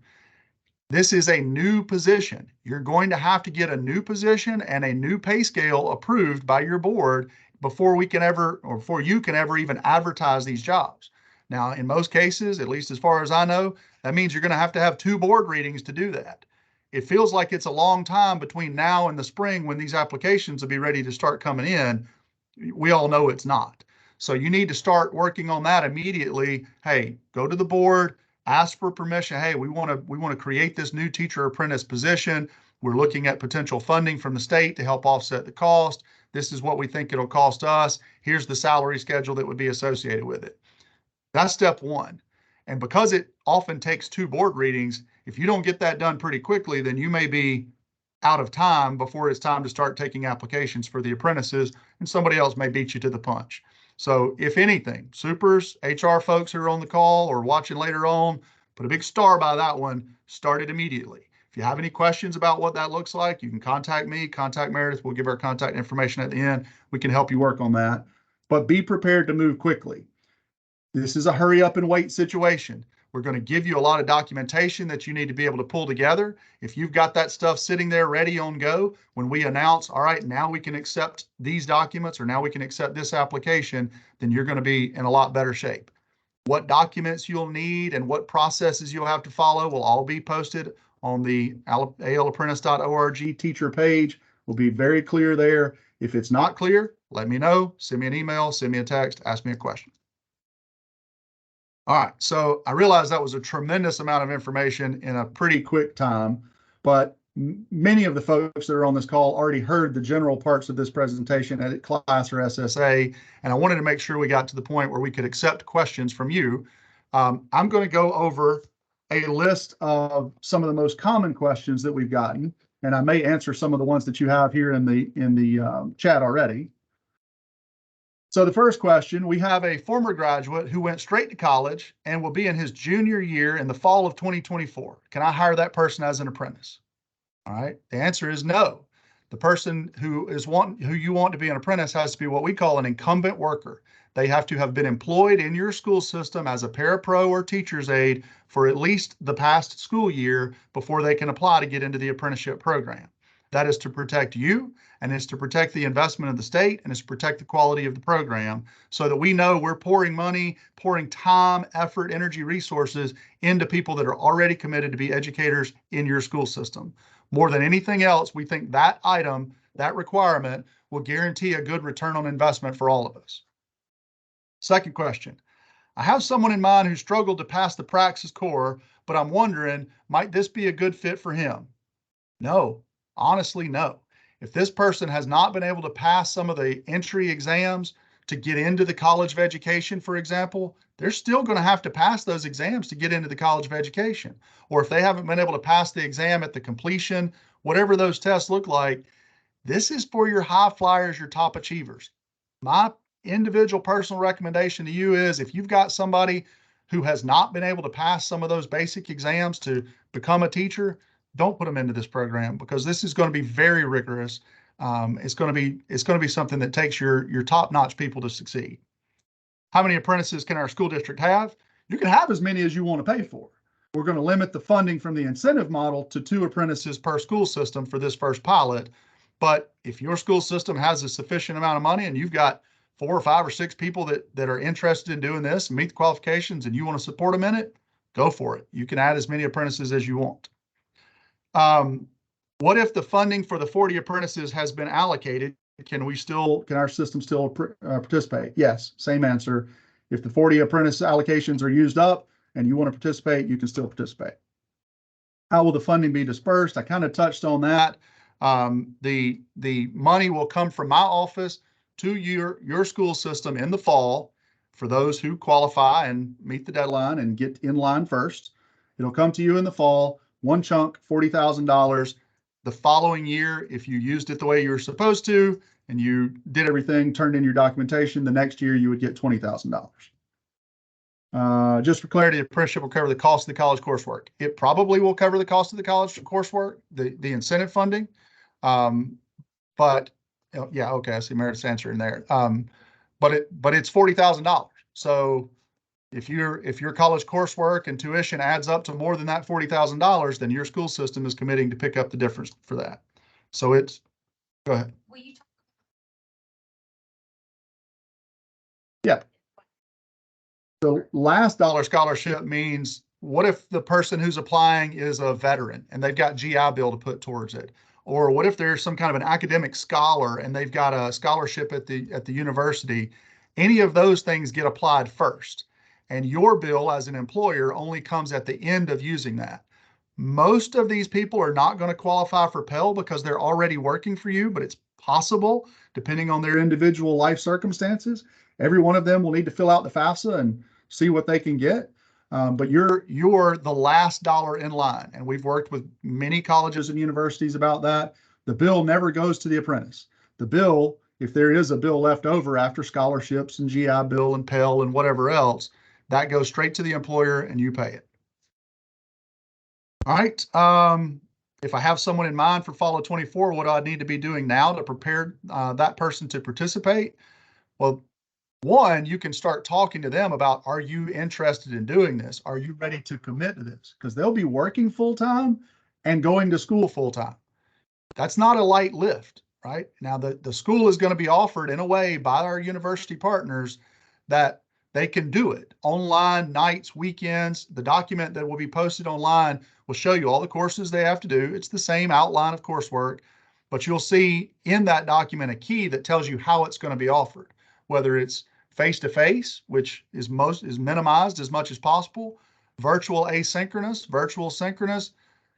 This is a new position. You're going to have to get a new position and a new pay scale approved by your board before we can ever, or before you can ever even advertise these jobs. Now, in most cases, at least as far as I know, that means you're going to have 2 board readings to do that. It feels like it's a long time between now and the spring when these applications will be ready to start coming in. We all know it's not. So you need to start working on that immediately. Hey, go to the board, ask for permission. Hey, we want to create this new teacher apprentice position. We're looking at potential funding from the state to help offset the cost. This is what we think it'll cost us. Here's the salary schedule that would be associated with it. That's step one. And because it often takes 2 board readings, if you don't get that done pretty quickly, then you may be out of time before it's time to start taking applications for the apprentices, and somebody else may beat you to the punch. So if anything, supers, HR folks who are on the call or watching later on, put a big star by that one, start it immediately. If you have any questions about what that looks like, you can contact me, contact Meredith. We'll give our contact information at the end. We can help you work on that. But be prepared to move quickly. This is a hurry up and wait situation. We're going to give you a lot of documentation that you need to be able to pull together. If you've got that stuff sitting there ready on go, when we announce, all right, now we can accept these documents or now we can accept this application, then you're going to be in a lot better shape. What documents you'll need and what processes you'll have to follow will all be posted on the alapprentice.org teacher page. Will be very clear there. If it's not clear, let me know. Send me an email, send me a text, ask me a question. All right, so I realize that was a tremendous amount of information in a pretty quick time, but many of the folks that are on this call already heard the general parts of this presentation at class or SSA, and I wanted to make sure we got to the point where we could accept questions from you. I'm going to go over a list of some of the most common questions that we've gotten, and I may answer some of the ones that you have here in the chat already. So the first question, we have a former graduate who went straight to college and will be in his junior year in the fall of 2024. Can I hire that person as an apprentice? All right, the answer is no. The person who you want to be an apprentice has to be what we call an incumbent worker. They have to have been employed in your school system as a parapro or teacher's aide for at least the past school year before they can apply to get into the apprenticeship program. That is to protect you, and it's to protect the investment of the state, and it's to protect the quality of the program so that we know we're pouring money, pouring time, effort, energy, resources into people that are already committed to be educators in your school system. More than anything else, we think that item, that requirement, will guarantee a good return on investment for all of us. Second question. I have someone in mind who struggled to pass the Praxis core, but I'm wondering, might this be a good fit for him? No. Honestly, no. If this person has not been able to pass some of the entry exams to get into the College of Education, for example, they're still going to have to pass those exams to get into the College of Education. Or if they haven't been able to pass the exam at the completion, whatever those tests look like, this is for your high flyers, your top achievers. My individual personal recommendation to you is if you've got somebody who has not been able to pass some of those basic exams to become a teacher, don't put them into this program because this is going to be very rigorous. It's going to be something that takes your top-notch people to succeed. How many apprentices can our school district have? You can have as many as you want to pay for. We're going to limit the funding from the incentive model to 2 apprentices per school system for this first pilot. But if your school system has a sufficient amount of money and you've got 4 or 5 or 6 people that are interested in doing this and meet the qualifications and you want to support them in it, go for it. You can add as many apprentices as you want. What if the funding for the 40 apprentices has been allocated? Can our system still participate? Yes, same answer. If the 40 apprentice allocations are used up and you want to participate, you can still participate. How will the funding be dispersed? I kind of touched on that. The money will come from my office to your school system in the fall for those who qualify and meet the deadline and get in line first. It'll come to you in the fall. One chunk, $40,000. The following year, if you used it the way you were supposed to, and you did everything, turned in your documentation, the next year you would get $20,000. Just for clarity, the apprenticeship will cover the cost of the college coursework. It probably will cover the cost of the college coursework, the incentive funding. But Oh, yeah, okay, I see Meredith's answer in there. But it's $40,000. So if your college coursework and tuition adds up to more than that $40,000, then your school system is committing to pick up the difference for that. So it's, go ahead. Yeah. The last dollar scholarship means, what if the person who's applying is a veteran and they've got GI Bill to put towards it? Or what if there's some kind of an academic scholar and they've got a scholarship at the university? Any of those things get applied first. And your bill as an employer only comes at the end of using that. Most of these people are not going to qualify for Pell because they're already working for you, but it's possible, depending on their individual life circumstances. Every one of them will need to fill out the FAFSA and see what they can get. But you're the last dollar in line. And we've worked with many colleges and universities about that. The bill never goes to the apprentice. The bill, if there is a bill left over after scholarships and GI Bill and Pell and whatever else, that goes straight to the employer and you pay it. All right. If I have someone in mind for Fall of 24, what do I need to be doing now to prepare that person to participate? Well, one, you can start talking to them about, are you interested in doing this? Are you ready to commit to this? Because they'll be working full-time and going to school full-time. That's not a light lift, right? Now, the school is going to be offered in a way by our university partners that they can do it online, nights, weekends. The document that will be posted online will show you all the courses they have to do. It's the same outline of coursework, but you'll see in that document a key that tells you how it's going to be offered, whether it's face-to-face, which is minimized as much as possible, virtual asynchronous, virtual synchronous,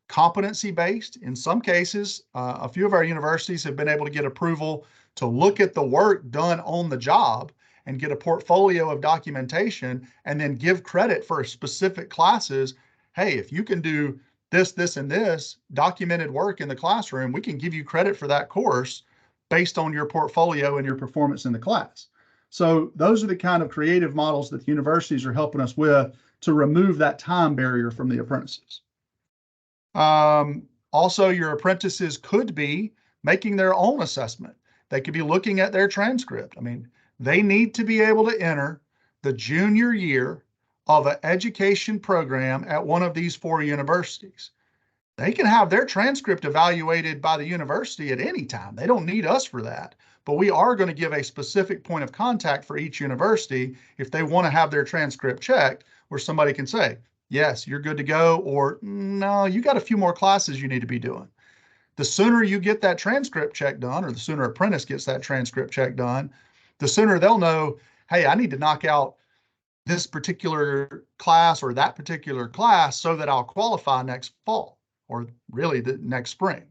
competency-based. In some cases, a few of our universities have been able to get approval to look at the work done on the job and get a portfolio of documentation and then give credit for specific classes. Hey, if you can do this, this, and this documented work in the classroom, we can give you credit for that course based on your portfolio and your performance in the class. So those are the kind of creative models that the universities are helping us with to remove that time barrier from the apprentices. Also, your apprentices could be making their own assessment. They could be looking at their transcript. I mean, they need to be able to enter the junior year of an education program at one of these 4 universities. They can have their transcript evaluated by the university at any time. They don't need us for that. But we are going to give a specific point of contact for each university if they want to have their transcript checked, where somebody can say, yes, you're good to go, or no, you got a few more classes you need to be doing. The sooner you get that transcript check done, or the sooner apprentice gets that transcript check done, the sooner they'll know, hey, I need to knock out this particular class or that particular class so that I'll qualify next fall, or really the next spring.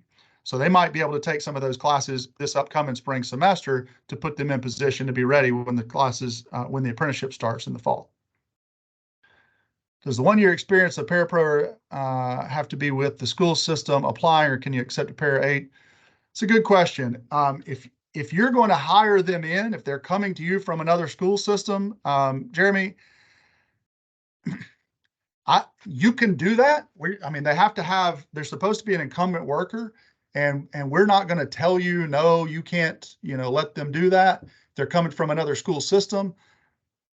So they might be able to take some of those classes this upcoming spring semester to put them in position to be ready when the classes, when the apprenticeship starts in the fall. Does the 1-year experience of parapro have to be with the school system applying, or can you accept a para 8? It's a good question. If you're going to hire them in, if they're coming to you from another school system, Jeremy, you can do that. I mean, they're supposed to be an incumbent worker, and we're not going to tell you, no, you can't, let them do that. They're coming from another school system,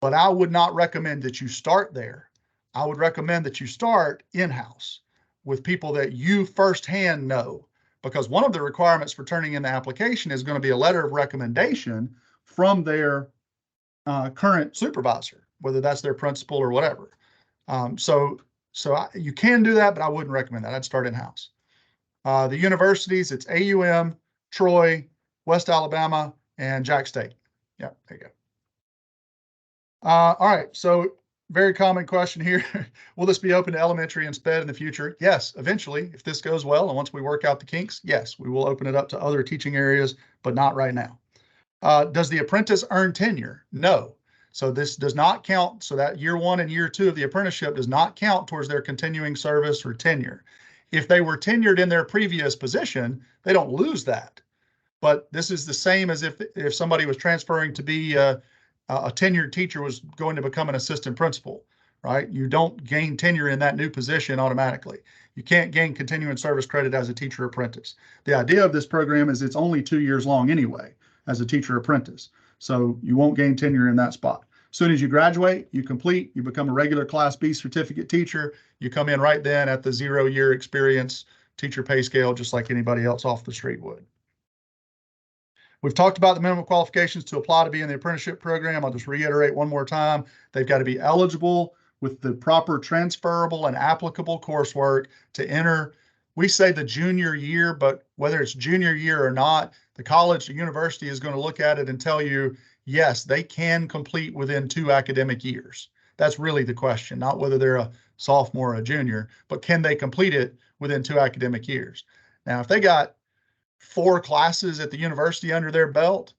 but I would not recommend that you start there. I would recommend that you start in-house with people that you firsthand know, because one of the requirements for turning in the application is going to be a letter of recommendation from their current supervisor, whether that's their principal or whatever. So you can do that, but I wouldn't recommend that. I'd start in-house. The universities, it's AUM, Troy, West Alabama, and Jack State. Yeah, there you go. All right, so very common question here. Will this be open to elementary and SPED in the future? Yes, eventually, if this goes well, and once we work out the kinks, yes, we will open it up to other teaching areas, but not right now. Does the apprentice earn tenure? No. So this does not count. So that year 1 and year 2 of the apprenticeship does not count towards their continuing service or tenure. If they were tenured in their previous position, they don't lose that. But this is the same as if somebody was transferring to be a tenured teacher was going to become an assistant principal, right? You don't gain tenure in that new position automatically. You can't gain continuing service credit as a teacher apprentice. The idea of this program is it's only 2 years long anyway. as a teacher apprentice. So you won't gain tenure in that spot. As soon as you graduate, you complete, you become a regular Class B certificate teacher, you come in right then at the 0-year experience teacher pay scale, just like anybody else off the street would. We've talked about the minimum qualifications to apply to be in the apprenticeship program. I'll just reiterate one more time. They've got to be eligible with the proper transferable and applicable coursework to enter. We say the junior year, but whether it's junior year or not, the college or university is going to look at it and tell you, yes, they can complete within 2 academic years. That's really the question, not whether they're a sophomore or a junior, but can they complete it within 2 academic years? Now, if they got 4 classes at the university under their belt,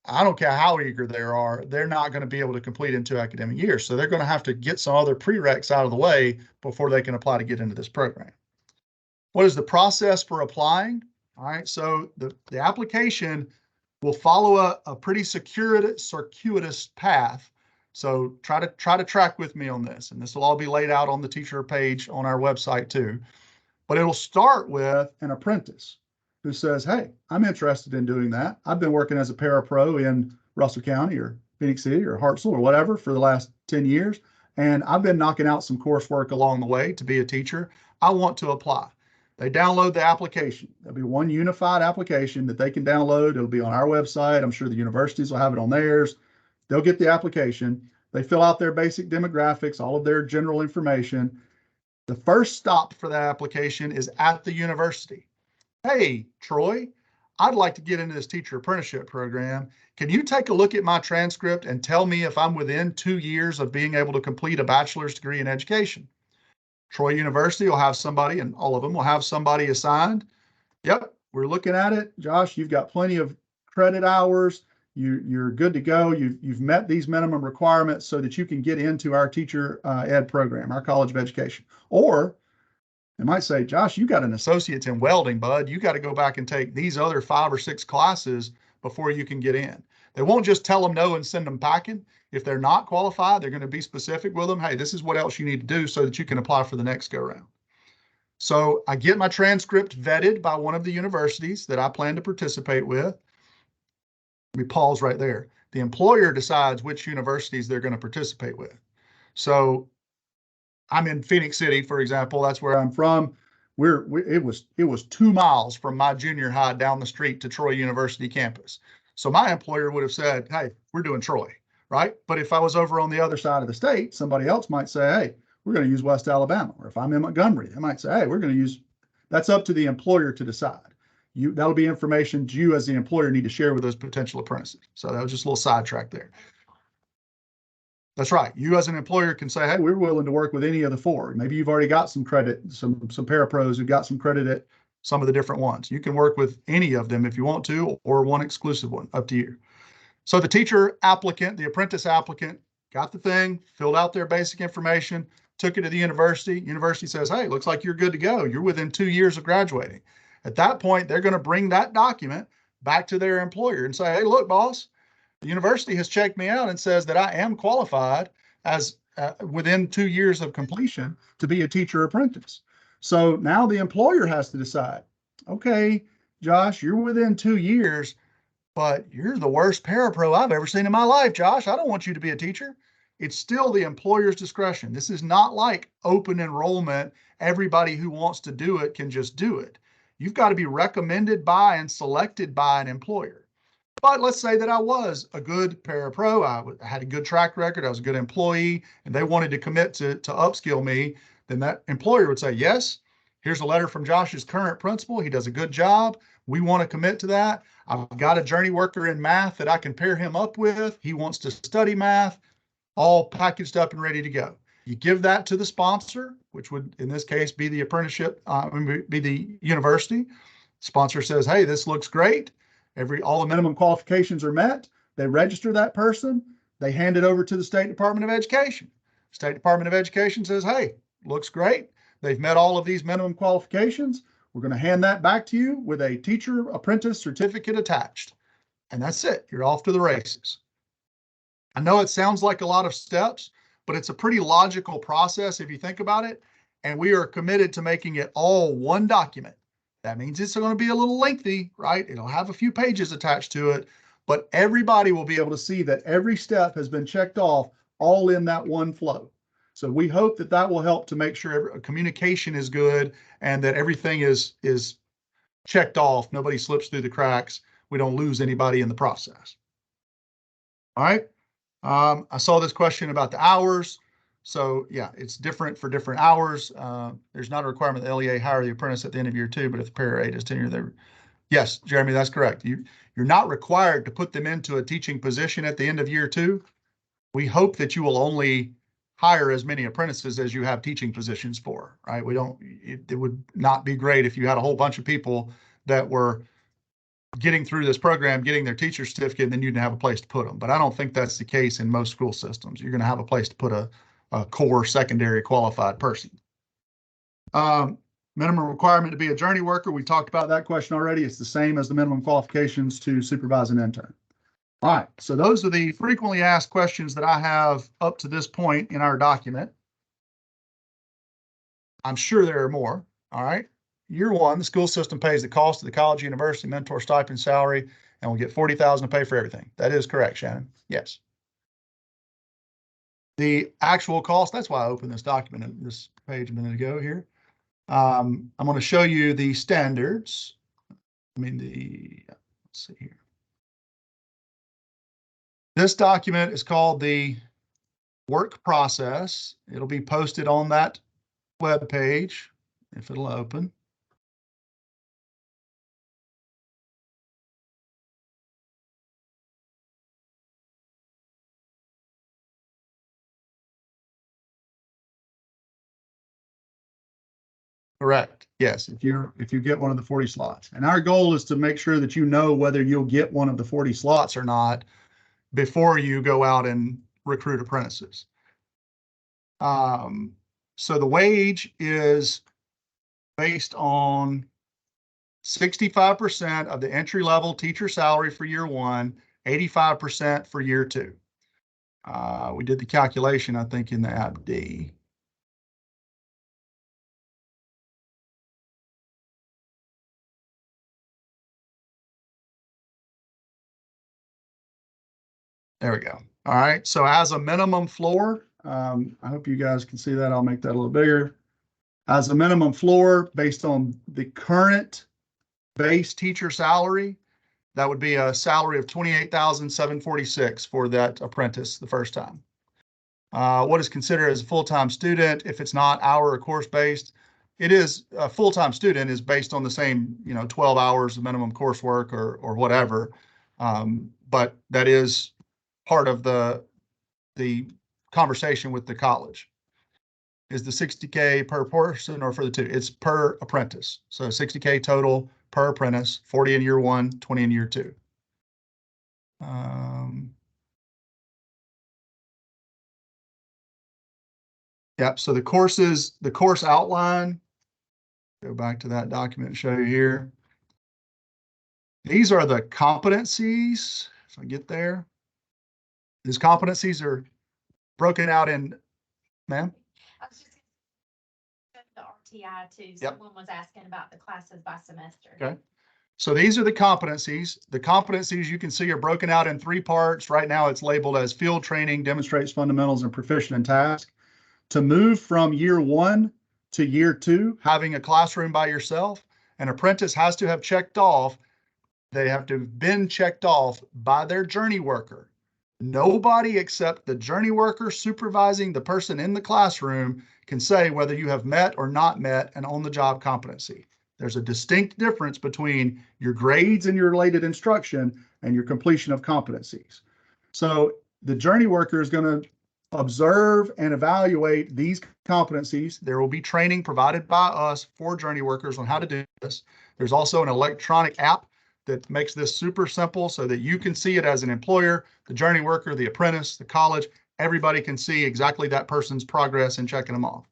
I don't care how eager they are, they're not going to be able to complete in 2 academic years. So they're going to have to get some other prereqs out of the way before they can apply to get into this program. What is the process for applying? All right, so the application will follow a pretty circuitous path. So try to track with me on this, and this will all be laid out on the teacher page on our website too. But it'll start with an apprentice who says, hey, I'm interested in doing that. I've been working as a parapro in Russell County or Phoenix City or Hartselle or whatever for the last 10 years. And I've been knocking out some coursework along the way to be a teacher. I want to apply. They download the application. There'll be one unified application that they can download. It'll be on our website. I'm sure the universities will have it on theirs. They'll get the application. They fill out their basic demographics, all of their general information. The first stop for that application is at the university. Hey, Troy, I'd like to get into this teacher apprenticeship program. Can you take a look at my transcript and tell me if I'm within 2 years of being able to complete a bachelor's degree in education? Troy University will have somebody, and all of them will have somebody assigned. Yep, we're looking at it. Josh, you've got plenty of credit hours. You're good to go. You've met these minimum requirements so that you can get into our teacher ed program, our College of Education. Or they might say, Josh, you got an associate's in welding, bud. You got to go back and take these other 5 or 6 classes before you can get in. They won't just tell them no and send them packing. If they're not qualified, they're going to be specific with them. Hey, this is what else you need to do so that you can apply for the next go round. So I get my transcript vetted by one of the universities that I plan to participate with. Let me pause right there. The employer decides which universities they're going to participate with. So I'm in Phoenix City, for example. That's where I'm from. It was 2 miles from my junior high down the street to Troy University campus. So my employer would have said, hey, we're doing Troy, right? But if I was over on the other side of the state, somebody else might say, hey, we're going to use West Alabama. Or if I'm in Montgomery, they might say, hey, we're going to use, that's up to the employer to decide. That'll be information you as the employer need to share with those potential apprentices. So that was just a little sidetrack there. That's right. You as an employer can say, hey, we're willing to work with any of the 4. Maybe you've already got some credit, some parapros who've got some credit at some of the different ones. You can work with any of them if you want to, or one exclusive one, up to you. So the teacher applicant, the apprentice applicant, got the thing, filled out their basic information, took it to the university. University says, hey, looks like you're good to go. You're within 2 years of graduating. At that point, they're going to bring that document back to their employer and say, hey, look, boss, the university has checked me out and says that I am qualified as within 2 years of completion to be a teacher apprentice. So now the employer has to decide, okay, Josh, you're within 2 years, but you're the worst parapro I've ever seen in my life, Josh. I don't want you to be a teacher. It's still the employer's discretion. This is not like open enrollment. Everybody who wants to do it can just do it. You've got to be recommended by and selected by an employer. But let's say that I was a good parapro. I had a good track record. I was a good employee, and they wanted to commit to upskill me. Then that employer would say, yes, here's a letter from Josh's current principal. He does a good job. We want to commit to that. I've got a journey worker in math that I can pair him up with. He wants to study math, all packaged up and ready to go. You give that to the sponsor, which would, in this case, be the apprenticeship, be the university. Sponsor says, hey, this looks great. All the minimum qualifications are met. They register that person. They hand it over to the State Department of Education. State Department of Education says, hey, looks great. They've met all of these minimum qualifications. We're going to hand that back to you with a teacher apprentice certificate attached. And that's it. You're off to the races. I know it sounds like a lot of steps, but it's a pretty logical process if you think about it. And we are committed to making it all one document. That means it's going to be a little lengthy, right? It'll have a few pages attached to it, but everybody will be able to see that every step has been checked off all in that one flow. So we hope that that will help to make sure communication is good and that everything is checked off. Nobody slips through the cracks. We don't lose anybody in the process. All right. I saw this question about the hours. So yeah, it's different for different hours. There's not a requirement that LEA hire the apprentice at the end of year 2, but if the pair 8 is tenure, they're, yes, Jeremy, that's correct. You're not required to put them into a teaching position at the end of year 2. We hope that you will only hire as many apprentices as you have teaching positions for, right? It would not be great if you had a whole bunch of people that were getting through this program, getting their teacher certificate, and then you didn't have a place to put them. But I don't think that's the case in most school systems. You're going to have a place to put a core secondary qualified person. Minimum requirement to be a journey worker. We talked about that question already. It's the same as the minimum qualifications to supervise an intern. All right, so those are the frequently asked questions that I have up to this point in our document. I'm sure there are more. All right. Year 1, the school system pays the cost of the college, university, mentor, stipend, salary, and we'll get $40,000 to pay for everything. That is correct, Shannon. Yes. The actual cost, that's why I opened this document, this page a minute ago here. I'm going to show you the standards. Let's see here. This document is called the work process. It'll be posted on that web page if it'll open. Correct. Yes, if you get one of the 40 slots. And our goal is to make sure that you know whether you'll get one of the 40 slots or not before you go out and recruit apprentices. So the wage is based on 65% of the entry-level teacher salary for year 1, 85% for year 2. We did the calculation, I think, in the app D. There we go. All right. So as a minimum floor, I hope you guys can see that. I'll make that a little bigger. As a minimum floor, based on the current base teacher salary, that would be a salary of $28,746 for that apprentice the first time. What is considered as a full-time student, if it's not hour or course-based, it is a full-time student is based on the same, 12 hours of minimum coursework or whatever. But that is part of the conversation with the college. Is the $60K per person or for the 2? It's per apprentice. So $60K total per apprentice, 40 in year 1, 20 in year 2. Yep. So the course outline, go back to that document and show you here. These are the competencies. If I get there, these competencies are broken out in, ma'am? I was just the RTI too. Yep. Someone was asking about the classes by semester. Okay. So these are the competencies. The competencies you can see are broken out in 3 parts. Right now it's labeled as field training, demonstrates fundamentals, and proficient in task. To move from year 1 to year 2, having a classroom by yourself, an apprentice has to have checked off. They have to have been checked off by their journey worker. Nobody except the journey worker supervising the person in the classroom can say whether you have met or not met an on-the-job competency. There's a distinct difference between your grades and your related instruction and your completion of competencies. So the journey worker is going to observe and evaluate these competencies. There will be training provided by us for journey workers on how to do this. There's also an electronic app that makes this super simple so that you can see it as an employer, the journey worker, the apprentice, the college, everybody can see exactly that person's progress in checking them off.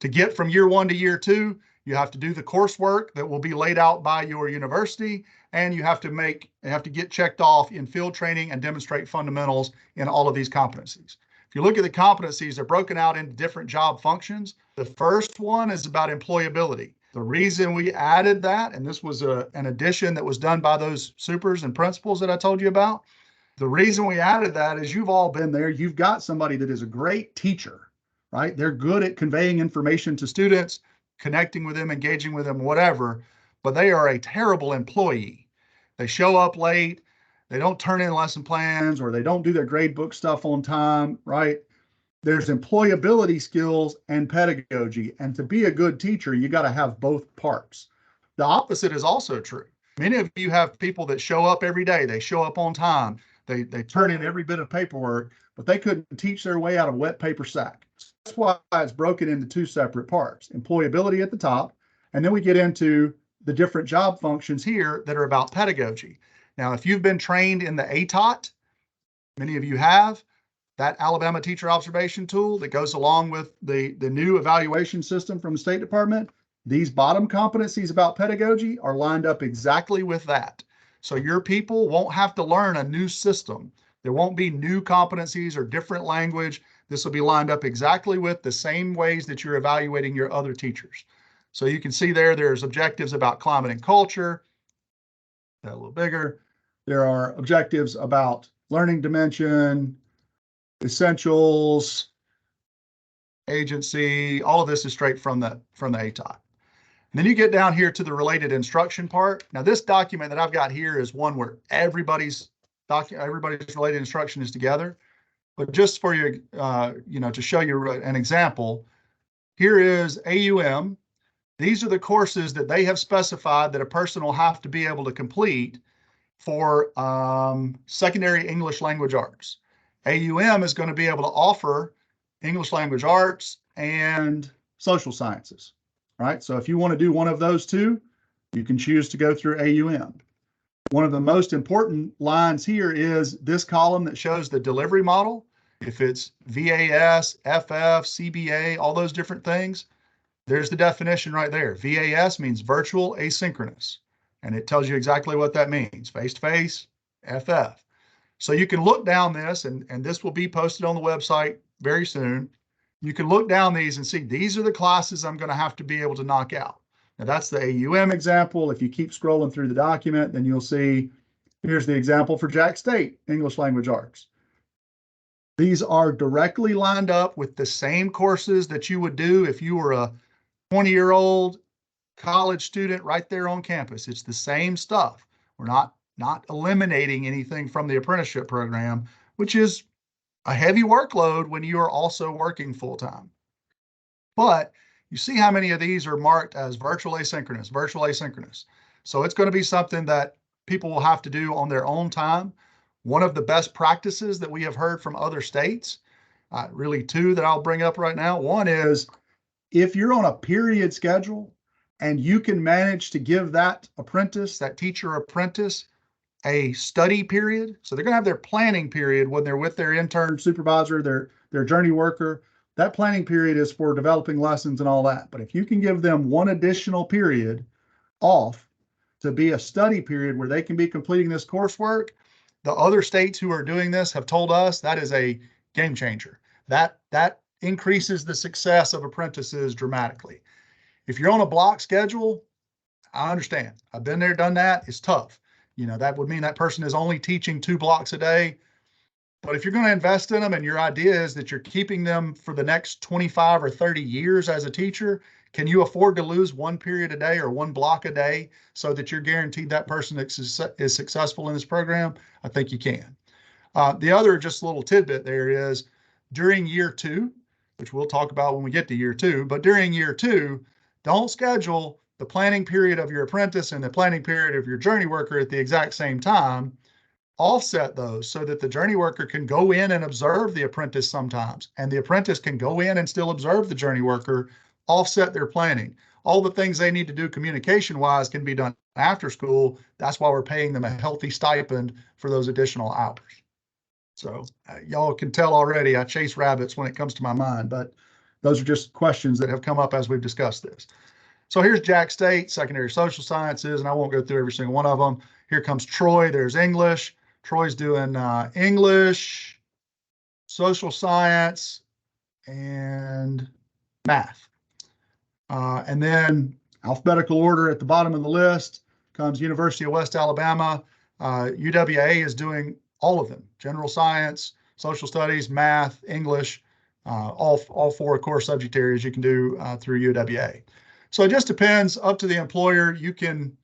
To get from year 1 to year 2, you have to do the coursework that will be laid out by your university, and you have to get checked off in field training and demonstrate fundamentals in all of these competencies. If you look at the competencies, they're broken out into different job functions. The first one is about employability. The reason we added that, and this was an addition that was done by those supers and principals that I told you about. The reason we added that is you've all been there. You've got somebody that is a great teacher, right? They're good at conveying information to students, connecting with them, engaging with them, whatever, but they are a terrible employee. They show up late, they don't turn in lesson plans, or they don't do their grade book stuff on time, right? There's employability skills and pedagogy. And to be a good teacher, you got to have both parts. The opposite is also true. Many of you have people that show up every day. They show up on time. They turn in every bit of paperwork, but they couldn't teach their way out of a wet paper sack. That's why it's broken into two separate parts. Employability at the top, and then we get into the different job functions here that are about pedagogy. Now, if you've been trained in the ATOT, many of you have, that Alabama teacher observation tool that goes along with the new evaluation system from the State Department, these bottom competencies about pedagogy are lined up exactly with that. So your people won't have to learn a new system. There won't be new competencies or different language. This will be lined up exactly with the same ways that you're evaluating your other teachers. So you can see there's objectives about climate and culture. That a little bigger. There are objectives about learning dimension, essentials, agency. All of this is straight from the ATOT. And then you get down here to the related instruction part. Now, this document that I've got here is one where everybody's related instruction is together. But just for you, to show you an example, here is AUM. These are the courses that they have specified that a person will have to be able to complete for secondary English language arts. AUM is going to be able to offer English language arts and social sciences, right? So if you want to do one of those two, you can choose to go through AUM. One of the most important lines here is this column that shows the delivery model. If it's VAS, FF, CBA, all those different things, there's the definition right there. VAS means virtual asynchronous, and it tells you exactly what that means, face-to-face, FF. So you can look down this, and this will be posted on the website very soon. You can look down these and see these are the classes I'm going to have to be able to knock out. Now that's the AUM example. If you keep scrolling through the document, then you'll see here's the example for Jack State, English Language Arts. These are directly lined up with the same courses that you would do if you were a 20-year-old college student right there on campus. It's the same stuff. We're not eliminating anything from the apprenticeship program, which is a heavy workload when you are also working full-time. But you see how many of these are marked as virtual asynchronous. So it's going to be something that people will have to do on their own time. One of the best practices that we have heard from other states, really two that I'll bring up right now. One is if you're on a period schedule and you can manage to give that teacher apprentice, a study period. So they're going to have their planning period when they're with their intern supervisor, their journey worker. That planning period is for developing lessons and all that. But if you can give them one additional period off to be a study period where they can be completing this coursework, the other states who are doing this have told us that is a game changer. That increases the success of apprentices dramatically. If you're on a block schedule, I understand. I've been there, done that. It's tough. That would mean that person is only teaching 2 blocks a day. But if you're going to invest in them and your idea is that you're keeping them for the next 25 or 30 years as a teacher, can you afford to lose 1 period a day or 1 block a day so that you're guaranteed that person is successful in this program? I think you can. The other just little tidbit there is during year 2, which we'll talk about when we get to year 2, but during year 2, don't schedule the planning period of your apprentice and the planning period of your journey worker at the exact same time. Offset those so that the journey worker can go in and observe the apprentice sometimes, and the apprentice can go in and still observe the journey worker. Offset their planning. All the things they need to do communication-wise can be done after school. That's why we're paying them a healthy stipend for those additional hours. So y'all can tell already I chase rabbits when it comes to my mind, but those are just questions that have come up as we've discussed this. So here's Jack State, secondary social sciences, and I won't go through every single one of them. Here comes Troy. There's English. Troy's doing English, social science, and math. And then alphabetical order at the bottom of the list comes University of West Alabama. UWA is doing all of them: general science, social studies, math, English, all four core subject areas you can do through UWA. So it just depends, up to the employer. You can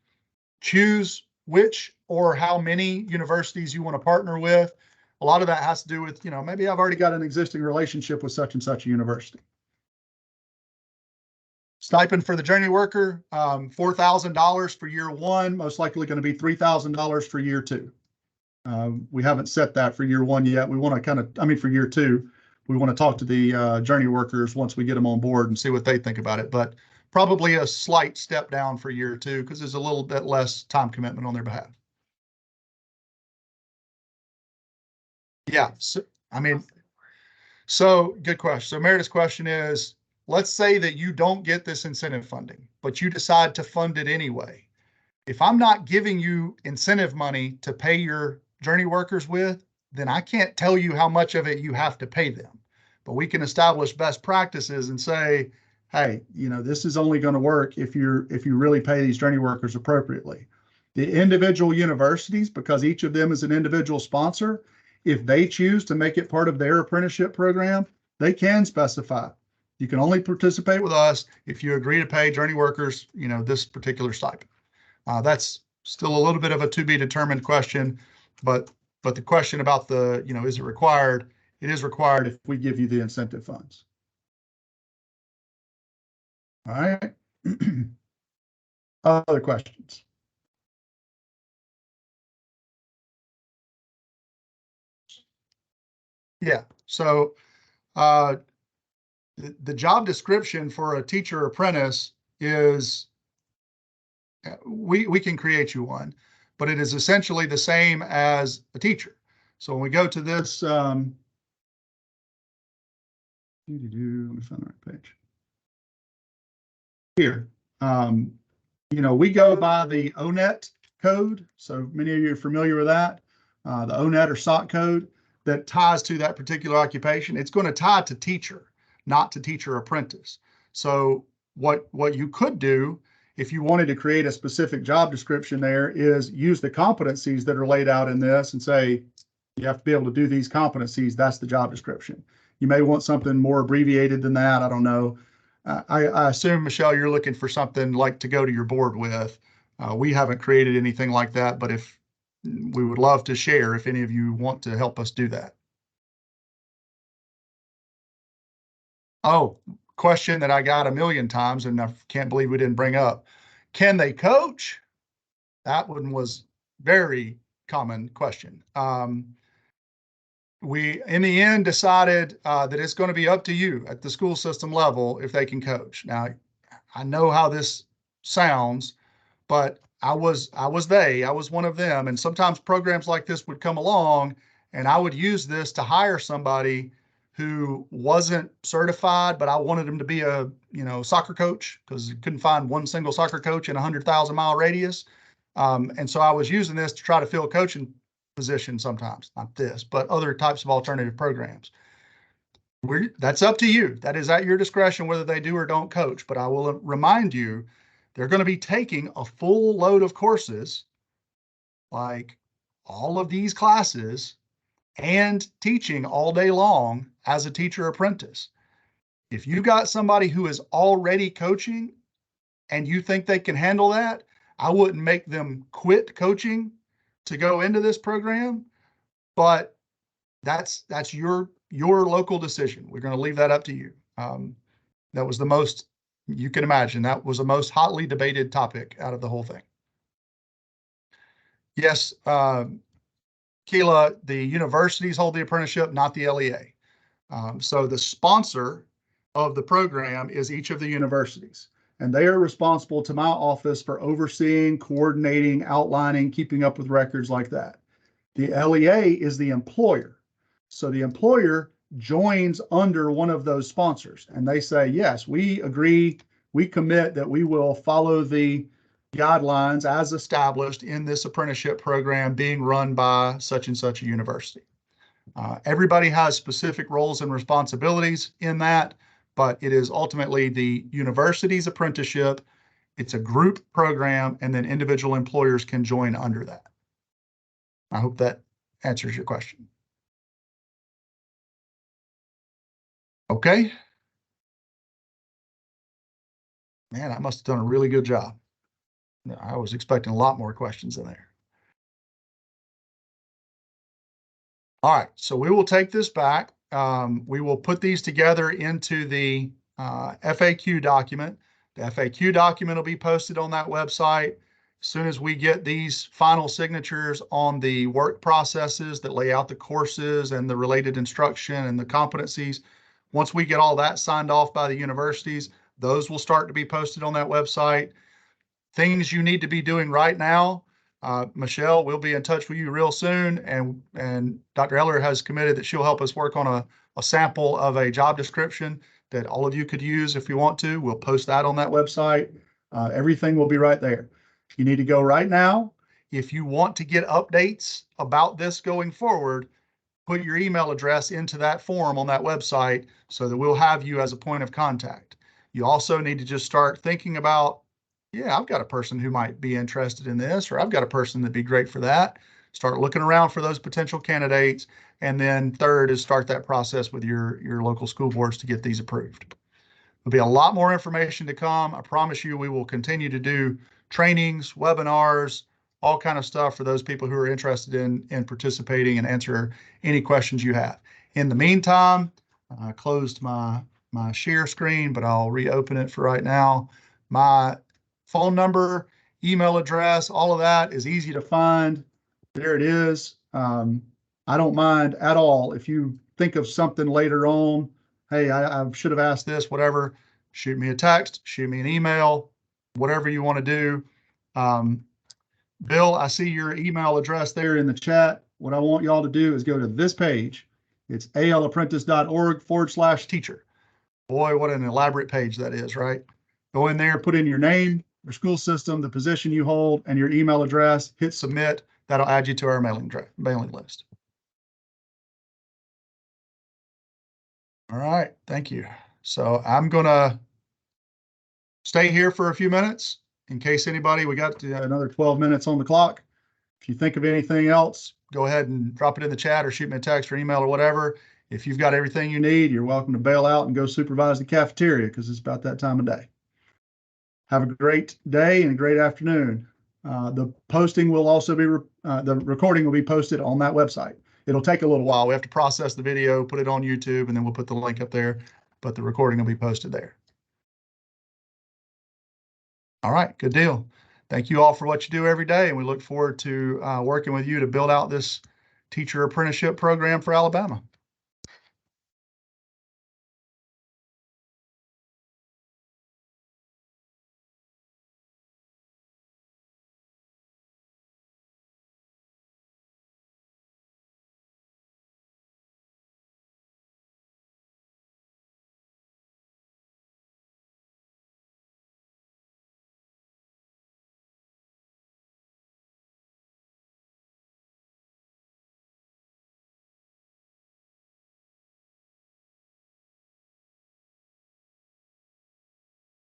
choose which or how many universities you want to partner with. A lot of that has to do with, maybe I've already got an existing relationship with such and such a university. Stipend for the journey worker, $4,000 for year one, most likely going to be $3,000 for year two. We haven't set that for year one yet. We want to for year two, we want to talk to the journey workers once we get them on board and see what they think about it. But probably a slight step down for year two because there's a little bit less time commitment on their behalf. Yeah. So good question. So Meredith's question is, let's say that you don't get this incentive funding, but you decide to fund it anyway. If I'm not giving you incentive money to pay your journey workers with, then I can't tell you how much of it you have to pay them. But we can establish best practices and say, hey, this is only going to work if you really pay these journey workers appropriately. The individual universities, because each of them is an individual sponsor, if they choose to make it part of their apprenticeship program, they can specify, you can only participate with us if you agree to pay journey workers, this particular stipend. That's still a little bit of a to be determined question, but the question about is it required? It is required if we give you the incentive funds. All right. Other questions? Yeah. So the job description for a teacher apprentice is, we can create you one, but it is essentially the same as a teacher. So when we go to this, let me find the right page. Here, we go by the ONET code. So many of you are familiar with that. The ONET or SOC code that ties to that particular occupation. It's going to tie to teacher, not to teacher apprentice. So what you could do if you wanted to create a specific job description there is use the competencies that are laid out in this and say, you have to be able to do these competencies. That's the job description. You may want something more abbreviated than that. I don't know. I assume, Michelle, you're looking for something like to go to your board with. We haven't created anything like that, but if we would love to share if any of you want to help us do that. Oh, question that I got a million times and I can't believe we didn't bring up. Can they coach? That one was very common question. We, in the end, decided that it's going to be up to you at the school system level if they can coach. Now, I know how this sounds, but I was one of them. And sometimes programs like this would come along and I would use this to hire somebody who wasn't certified, but I wanted them to be a, soccer coach because you couldn't find one single soccer coach in a 100,000-mile radius. And so I was using this to try to fill coaching positions sometimes, not this, but other types of alternative programs. That's up to you. That is at your discretion whether they do or don't coach. But I will remind you, they're going to be taking a full load of courses, like all of these classes, and teaching all day long as a teacher apprentice. If you got somebody who is already coaching and you think they can handle that, I wouldn't make them quit coaching to go into this program, but that's your local decision. We're going to leave that up to you. That was the most, you can imagine, that was the most hotly debated topic out of the whole thing. Yes, Keela, the universities hold the apprenticeship, not the LEA. So the sponsor of the program is each of the universities, and they are responsible to my office for overseeing, coordinating, outlining, keeping up with records like that. The LEA is the employer. So the employer joins under one of those sponsors and they say, yes, we agree, we commit that we will follow the guidelines as established in this apprenticeship program being run by such and such a university. Everybody has specific roles and responsibilities in that, but it is ultimately the university's apprenticeship It's a group program, and then individual employers can join under that. I hope that answers your question. Okay. Man, I must have done a really good job. I was expecting a lot more questions in there. All right, so we will take this back. We will put these together into the FAQ document. The FAQ document will be posted on that website. As soon as we get these final signatures on the work processes that lay out the courses and the related instruction and the competencies, once we get all that signed off by the universities, those will start to be posted on that website. Things you need to be doing right now, Michelle, we'll be in touch with you real soon. And Dr. Eller has committed that she'll help us work on a sample of a job description that all of you could use if you want to. We'll post that on that website. Everything will be right there. You need to go right now. If you want to get updates about this going forward, put your email address into that form on that website so that we'll have you as a point of contact. You also need to just start thinking about, yeah, I've got a person who might be interested in this, or I've got a person that'd be great for that. Start looking around for those potential candidates. And then third is start that process with your local school boards to get these approved. There'll be a lot more information to come. I promise you, we will continue to do trainings, webinars, all kind of stuff for those people who are interested in participating and answer any questions you have. In the meantime, I closed my share screen, but I'll reopen it for right now. My phone number, email address, all of that is easy to find. There it is. I don't mind at all if you think of something later on. Hey, I should have asked this, whatever. Shoot me a text, shoot me an email, whatever you want to do. Bill, I see your email address there in the chat. What I want y'all to do is go to this page. It's alapprentice.org/teacher. Boy, what an elaborate page that is, right? Go in there, put in your name, your school system, the position you hold, and your email address. Hit submit. That'll add you to our mailing list. All right, thank you. So I'm going to stay here for a few minutes in case anybody, we got another 12 minutes on the clock. If you think of anything else, go ahead and drop it in the chat or shoot me a text or email or whatever. If you've got everything you need, you're welcome to bail out and go supervise the cafeteria because it's about that time of day. Have a great day and a great afternoon. The posting will also be, the recording will be posted on that website. It'll take a little while. We have to process the video, put it on YouTube, and then we'll put the link up there, but the recording will be posted there. All right, good deal. Thank you all for what you do every day, and we look forward to working with you to build out this teacher apprenticeship program for Alabama.